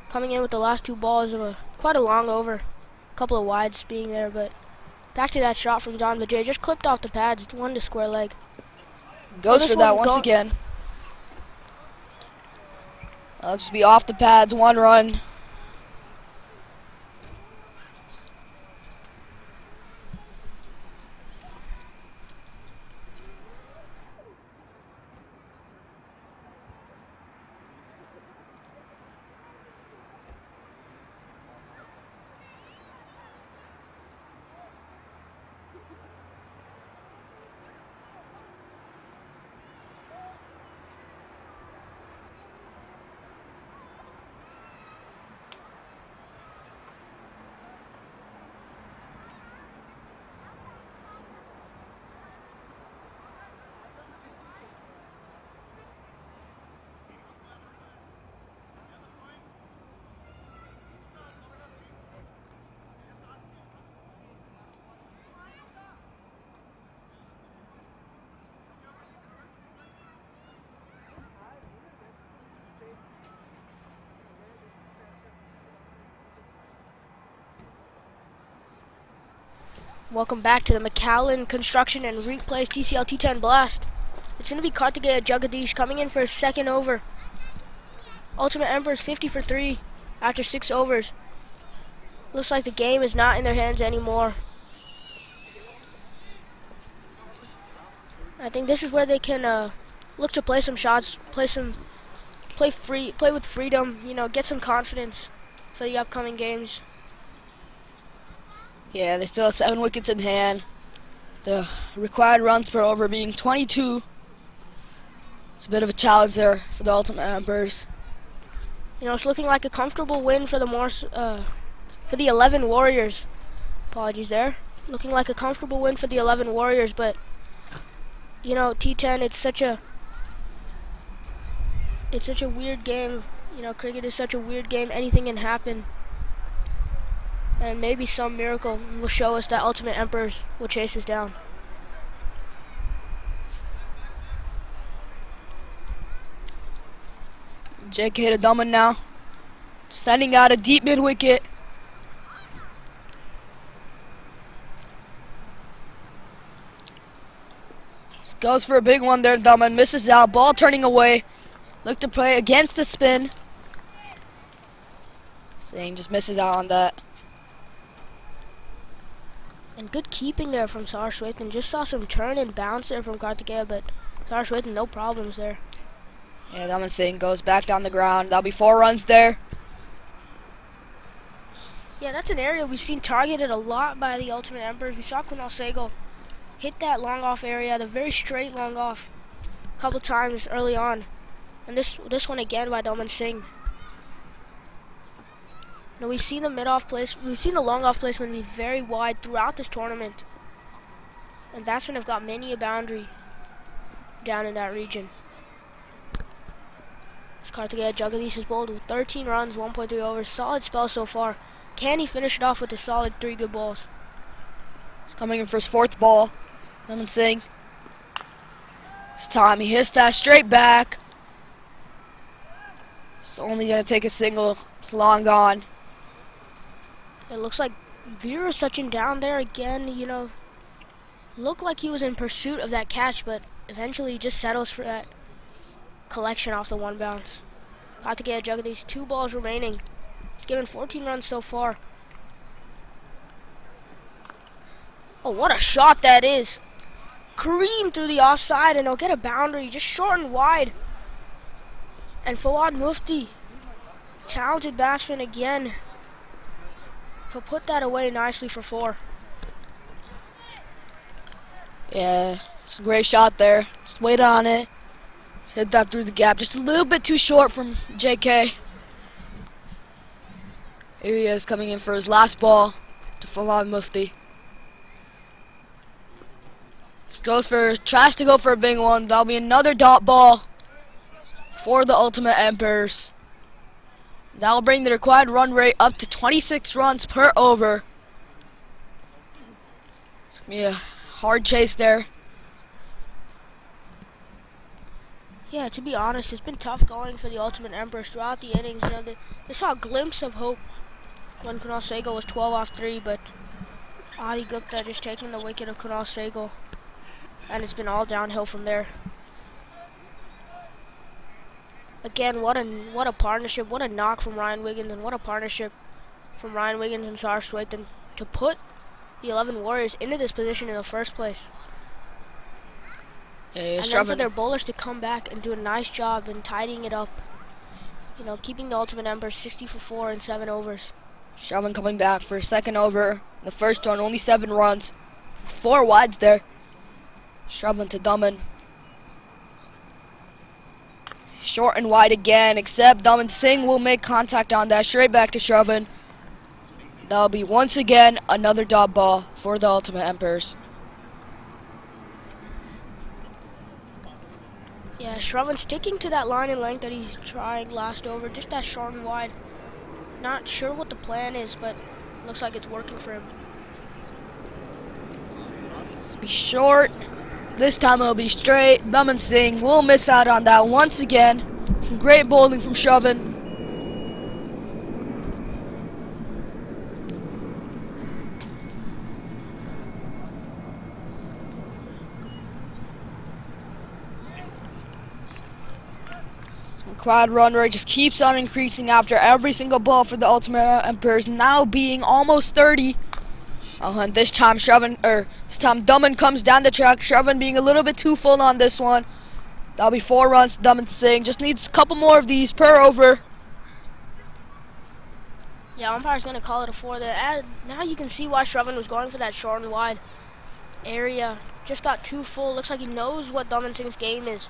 coming in with the last 2 balls of quite a long over. Couple of wides being there, but back to that shot from John Vijay. Just clipped off the pads, 1 to square leg. Goes for that once again. That'll just be off the pads, 1 run. Welcome back to the McAllen Construction and Replays TCL T10 Blast. It's going to be Karthikeya Jagadish coming in for his 2nd over. Ultimate Emperors 50 for 3 after 6 overs. Looks like the game is not in their hands anymore. I think this is where they can look to play some shots, play with freedom, you know, get some confidence for the upcoming games. Yeah, they still have 7 wickets in hand. The required runs per over being 22. It's a bit of a challenge there for the Ultimate Emperors. You know, it's looking like a comfortable win for the for the 11 Warriors. Apologies there. Looking like a comfortable win for the 11 Warriors, but you know, T10, it's such a weird game. You know, cricket is such a weird game. Anything can happen. And maybe some miracle will show us that Ultimate Emperors will chase us down. JK to Duman now. Standing out a deep mid wicket. Goes for a big one there, Duman. Misses out. Ball turning away. Look to play against the spin. Singh just misses out on that. And good keeping there from Saraswathan. Just saw some turn and bounce there from Kartikeya, but Saraswathan, no problems there. Yeah, Duman Singh goes back down the ground. That'll be 4 runs there. Yeah, that's an area we've seen targeted a lot by the Ultimate Emperors. We saw Kunal Sehgal hit that long off area, the very straight long off, a couple times early on. And this one again by Daman Singh. Now we've seen the mid-off place, we've seen the long-off placement be very wide throughout this tournament. And batsmen have got many a boundary down in that region. Kartikeya Jagadish has bowled with 13 runs, 1.3 overs. Solid spell so far. Can he finish it off with a solid 3 good balls? He's coming in for his 4th ball. Daman Singh. This time he hits that straight back. It's only going to take a single. It's long gone. It looks like Veera Sachin down there again, you know. Looked like he was in pursuit of that catch, but eventually he just settles for that collection off the 1 bounce. Kartikeya Jagadish, 2 balls remaining. He's given 14 runs so far. Oh, what a shot that is. Cream through the offside, and he'll get a boundary, just short and wide. And Fawad Mufti, talented batsman again. He'll put that away nicely for 4. Yeah, it's a great shot there. Just wait on it. Just hit that through the gap. Just a little bit too short from JK. Here he is coming in for his last ball to Fawad Mufti. Tries to go for a big one. That'll be another dot ball for the Ultimate Emperors. That'll bring the required run rate up to 26 runs per over. It's gonna be a hard chase there. Yeah, to be honest, it's been tough going for the Ultimate Emperors throughout the innings. You know, they saw a glimpse of hope when Kunal Sehgal was 12 off 3, but Adi Gupta just taking the wicket of Kunal Sehgal. And it's been all downhill from there. Again, what a partnership, what a knock from Ryan Wiggins, and what a partnership from Ryan Wiggins and Saraswathan to put the 11 Warriors into this position in the first place. Yeah, and then for their bowlers to come back and do a nice job in tidying it up. You know, keeping the Ultimate Emperors 60 for 4 in 7 overs. Shravan coming back for his 2nd over. The first one, only 7 runs. 4 wides there. Shravan to Daman. Short and wide again, except Daman Singh will make contact on that. Straight back to Shravan. That'll be once again another dot ball for the Ultimate Emperors. Yeah, Shravan sticking to that line and length that he's trying last over, just that short and wide. Not sure what the plan is, but looks like it's working for him. Let's be short. This time it'll be straight. Daman Singh will miss out on that once again. Some great bowling from Shravan. Quad run rate just keeps on increasing after every single ball for the Ultimate Emperors, now being almost 30. And this time Daman comes down the track. Shravan being a little bit too full on this one. That'll be 4 runs. Daman Singh just needs a couple more of these per over. Yeah, umpire's going to call it a 4 there. And now you can see why Shravan was going for that short and wide area. Just got too full. Looks like he knows what Daman Singh's game is.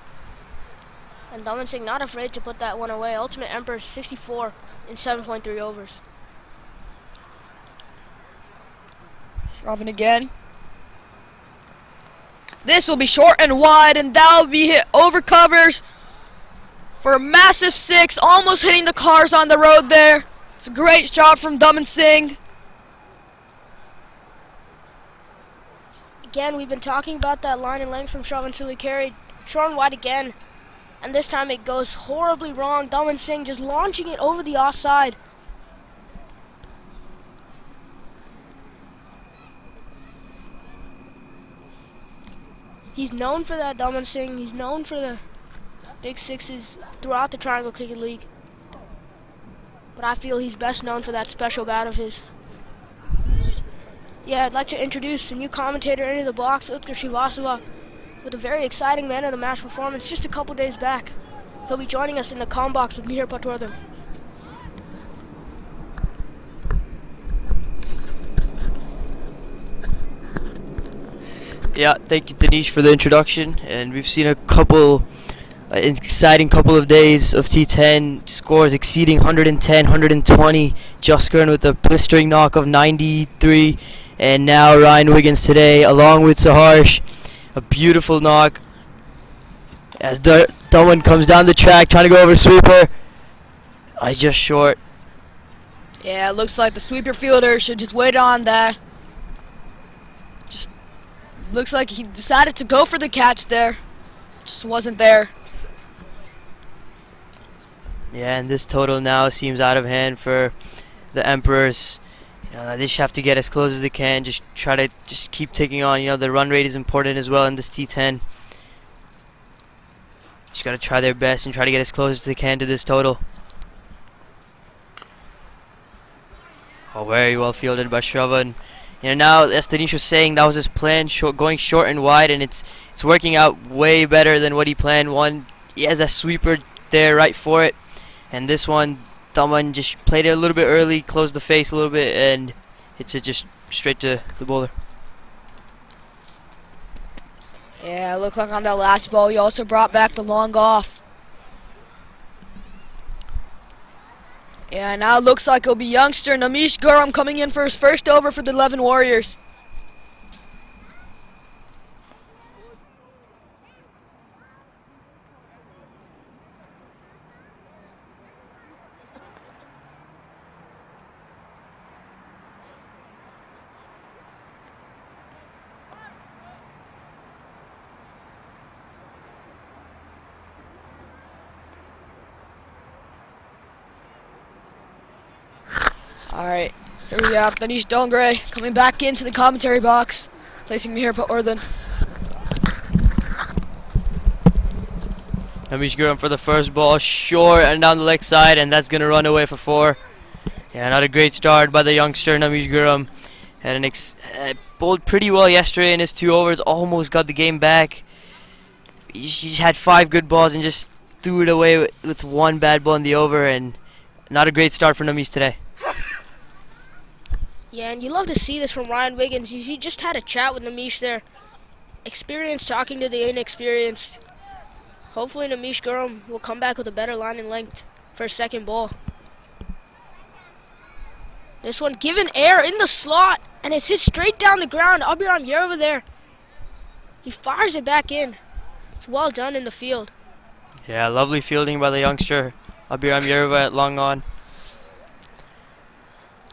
And Daman Singh not afraid to put that one away. Ultimate Emperor 64 in 7.3 overs. Shravan again. This will be short and wide, and that'll be hit over covers for a massive 6, almost hitting the cars on the road there. It's a great shot from Daman Singh. Again, we've been talking about that line and length from Shravan Sulikari. Short and wide again. And this time it goes horribly wrong. Daman Singh just launching it over the offside. He's known for that, Daman Singh. He's known for the big sixes throughout the Triangle Cricket League. But I feel he's best known for that special bat of his. Yeah, I'd like to introduce a new commentator into the box, Utkarsh Srivastava, with a very exciting man of the match performance just a couple days back. He'll be joining us in the comm box with Mihir Patwardhan. Yeah, thank you, Dinesh, for the introduction. And we've seen a couple, exciting couple of days of T10 scores exceeding 110, 120. Jaskaran with a blistering knock of 93, and now Ryan Wiggins today, along with Saharsh, a beautiful knock. As Daman comes down the track, trying to go over sweeper. Just short. Yeah, it looks like the sweeper fielder should just wait on that. Just looks like he decided to go for the catch there. Just wasn't there. Yeah, and this total now seems out of hand for the Emperors. They just have to get as close as they can. Just try to just keep taking on. The run rate is important as well in this T10. Just got to try their best and try to get as close as they can to this total. Oh, very well fielded by Shravan. Now, as Dinesh was saying, that was his plan, going short and wide, and it's working out way better than what he planned. He has a sweeper there right for it, and this one, Daman just played it a little bit early, closed the face a little bit, and hits it just straight to the bowler. Yeah, it looked like on that last ball he also brought back the long off. Yeah, now it looks like it'll be youngster Namish Gurram coming in for his first over for the 11 Warriors. Alright, here we have Dinesh Dongre coming back into the commentary box, placing Mihir Patwardhan. Namish Gurram for the first ball, short and down the leg side, and that's going to run away for 4. Yeah, not a great start by the youngster Namish Gurram. Had bowled pretty well yesterday in his 2 overs, almost got the game back. He just had 5 good balls and just threw it away with 1 bad ball in the over, and not a great start for Namish today. Yeah, and you love to see this from Ryan Wiggins. He just had a chat with Namish there. Experienced talking to the inexperienced. Hopefully Namish Gurram will come back with a better line and length for his second ball. This one given air in the slot, and it's hit straight down the ground. Abhiram Yerva there. He fires it back in. It's well done in the field. Yeah, lovely fielding by the youngster Abhiram Yerva at long on.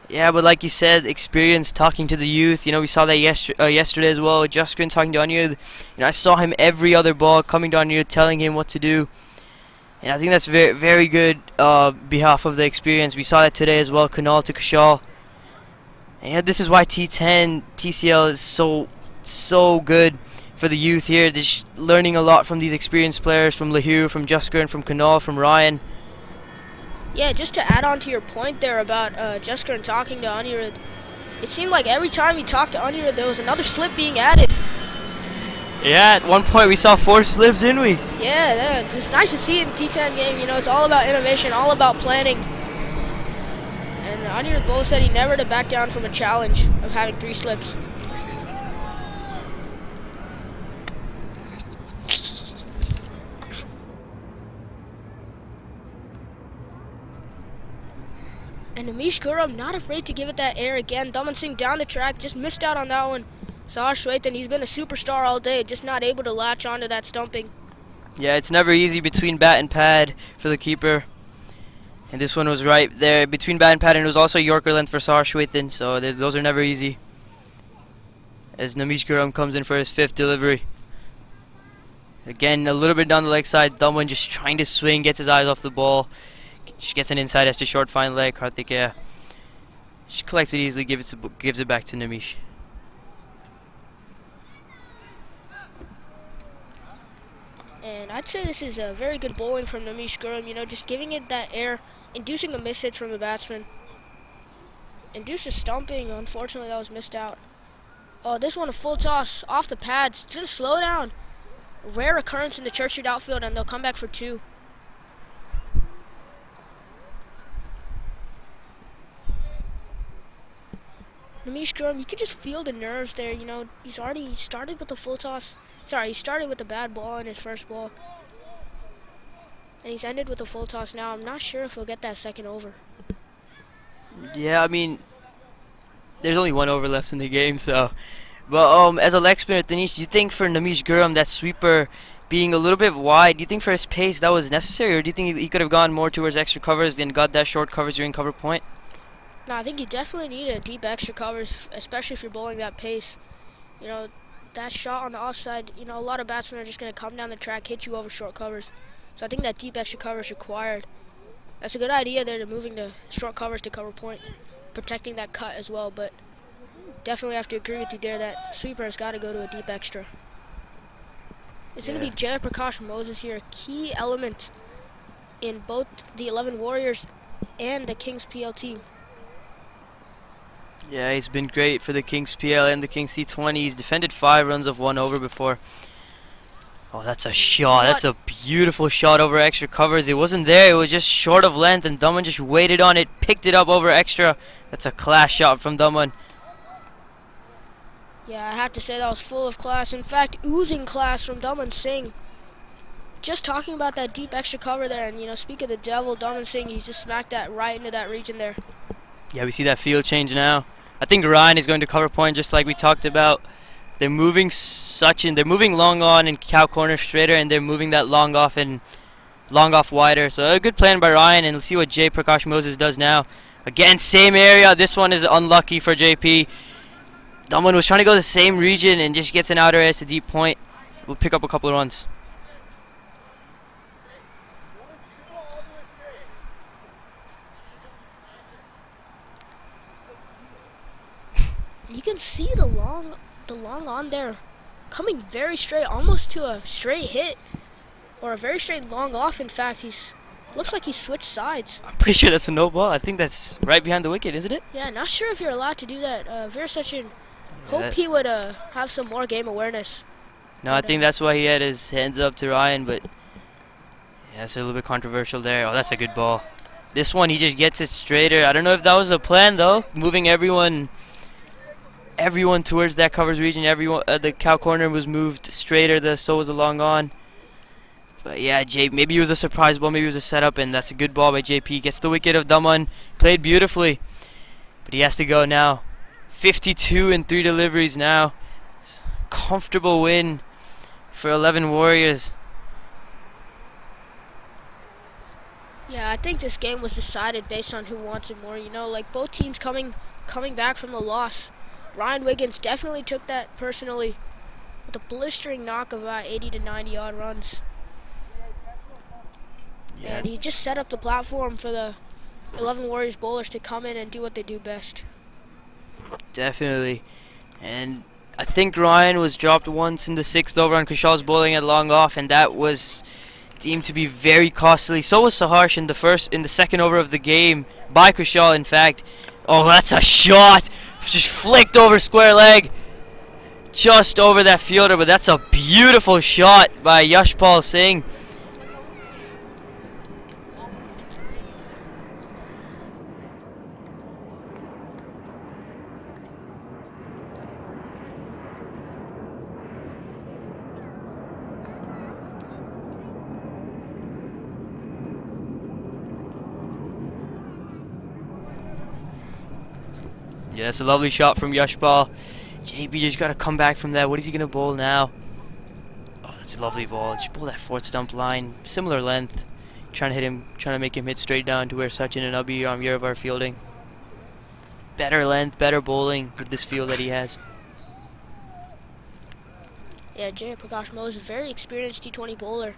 Yeah, but like you said, experience talking to the youth. We saw that yesterday as well. Jaskaran talking to Anirudh. I saw him every other ball coming to Anirudh, telling him what to do. And I think that's very, very good behalf of the experience. We saw that today as well, Kunal to Kushal. And this is why T10 TCL is so good for the youth here. They're just learning a lot from these experienced players, from Lahir, from Jaskaran, from Kunal, from Ryan. Yeah, just to add on to your point there about Jaskaran talking to Anirudh, it seemed like every time he talked to Anirudh, there was another slip being added. Yeah, at one point we saw 4 slips, didn't we? Yeah, it's nice to see in the T10 game. It's all about innovation, all about planning. And Anirudh Bose said he never to back down from a challenge of having 3 slips. And Namish Gurram not afraid to give it that air again. Daman Singh down the track, just missed out on that one. Sahar Shwethan, he's been a superstar all day, just not able to latch onto that stumping. Yeah, it's never easy between bat and pad for the keeper. And this one was right there between bat and pad, and it was also Yorker length for Sahar Shwethan, so those are never easy. As Namish Gurram comes in for his 5th delivery. Again, a little bit down the leg side. Daman just trying to swing, gets his eyes off the ball. Just gets an inside as to short fine leg. Karthikeya just collects it easily, gives it back to Namish. And I'd say this is a very good bowling from Namish Gurram, you know, just giving it that air, inducing the miss hits from the batsman. Induced a stumping, unfortunately that was missed out. Oh, this one a full toss off the pads. It's going to slow down. Rare occurrence in the Church Street outfield, and they'll come back for 2. Namish Gurram, you could just feel the nerves there, you know. He's already started with the full toss. Sorry, he started with a bad ball in his first ball. And he's ended with a full toss now. I'm not sure if he'll get that second over. Yeah, I mean, there's only 1 over left in the game, so. But as a leg spinner, Dinesh, do you think for Namish Gurram, that sweeper being a little bit wide, do you think for his pace that was necessary, or do you think he could have gone more towards extra covers and got that short coverage during cover point? No, I think you definitely need a deep extra covers, especially if you're bowling that pace. You know, that shot on the offside, you know, a lot of batsmen are just going to come down the track, hit you over short covers. So I think that deep extra cover is required. That's a good idea there, to moving the short covers to cover point, protecting that cut as well, but definitely have to agree with you there that sweeper has got to go to a deep extra. It's going to be Jay Prakash Moses here, a key element in both the 11 Warriors and the Kings PLT. Yeah, he's been great for the Kings PL and the Kings C20. He's defended 5 runs of 1 over before. Oh, that's a shot. That's a beautiful shot over extra covers. It wasn't there. It was just short of length, and Daman just waited on it, picked it up over extra. That's a class shot from Daman. Yeah, I have to say that was full of class. In fact, oozing class from Daman Singh. Just talking about that deep extra cover there, and, you know, speak of the devil, Daman Singh, he's just smacked that right into that region there. Yeah, we see that field change now. I think Ryan is going to cover point just like we talked about. They're moving they're moving long on and cow corner straighter, and they're moving that long off wider. So a good plan by Ryan, and let's see what Jay Prakash Moses does now. Again, same area. This one is unlucky for JP. Daman was trying to go the same region and just gets an outer edge to deep point. We'll pick up a couple of runs. You can see the long on there coming very straight, almost to a straight hit, or a very straight long off. In fact, looks like he switched sides. I'm pretty sure that's a no ball. I think that's right behind the wicket, isn't it? Yeah, not sure if you're allowed to do that. Veer Sachin, hope he would have some more game awareness. No, I think that's why he had his hands up to Ryan, but yeah, it's a little bit controversial there. Oh, that's a good ball. This one, he just gets it straighter. I don't know if that was the plan, though, moving everyone towards that covers region. The cow corner was moved straighter, so was the long on. But yeah, maybe it was a surprise ball, maybe it was a setup, and that's a good ball by JP. Gets the wicket of Daman, played beautifully, but he has to go now. 52 in 3 deliveries now. Comfortable win for 11 Warriors. Yeah, I think this game was decided based on who wants it more. You know, like both teams coming back from the loss. Ryan Wiggins definitely took that personally with a blistering knock of about 80 to 90 odd runs. Yeah. And he just set up the platform for the 11 Warriors bowlers to come in and do what they do best. Definitely. And I think Ryan was dropped once in the 6th over on Kushal's bowling at long off, and that was deemed to be very costly. So was Saharsh in the 2nd over of the game by Kushal, in fact. Oh, that's a shot! Just flicked over square leg. Just over that fielder, but that's a beautiful shot by Yashpal Singh. Yeah, that's a lovely shot from Yashpal. JB just got to come back from that. What is he going to bowl now? Oh, that's a lovely ball. Just bowl that fourth stump line. Similar length. Trying to hit him, trying to make him hit straight down to where Sachin and Abhi Yerev are fielding. Better length, better bowling with this field that he has. Yeah, Jay Prakash Mose is a very experienced T20 bowler.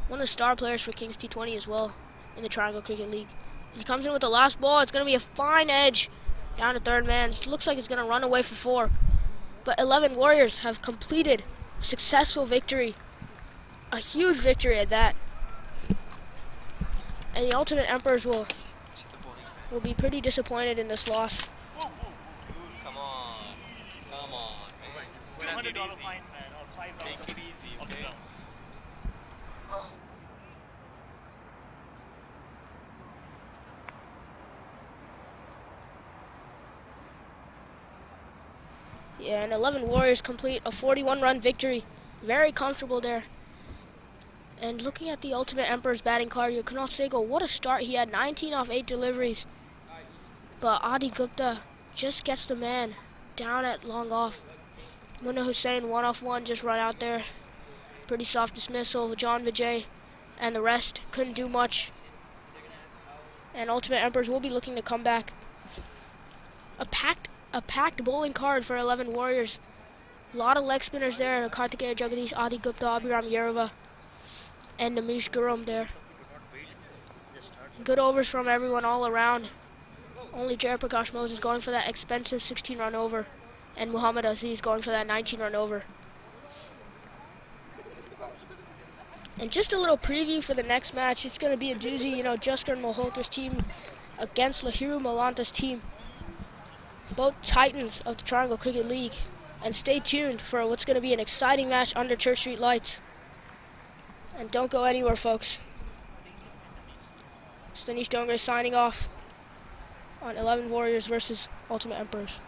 One of the star players for Kings T20 as well in the Triangle Cricket League. He comes in with the last ball. It's going to be a fine edge down to third man. It looks like it's going to run away for 4. But 11 Warriors have completed a successful victory. A huge victory at that. And the Ultimate Emperors will be pretty disappointed in this loss. Come on. Come on. Man. Take it easy. Take it easy, okay? Yeah, and 11 Warriors complete a 41-run victory. Very comfortable there. And looking at the Ultimate Emperor's batting card, Kunal Sehgal, what a start. He had 19 off 8 deliveries. But Adi Gupta just gets the man down at long off. Munna Hussain 1 off 1, just run out there. Pretty soft dismissal. John Vijay and the rest couldn't do much. And Ultimate Emperors will be looking to come back. A packed bowling card for 11 Warriors. A lot of leg spinners there. Kartikeya Jagadish, Adi Gupta, Abhiram Yereva, and Namish Gurum there. Good overs from everyone all around. Only Jayaprakash Moses going for that expensive 16-run over, and Muhammad Aziz going for that 19-run over. And just a little preview for the next match. It's going to be a doozy, you know, Jaskar Malhotra's team against Lahiru Malanta's team. Both titans of the Triangle Cricket League. And stay tuned for what's going to be an exciting match under Church Street lights. And don't go anywhere, folks. Stanish Dongre signing off on 11 Warriors versus Ultimate Emperors.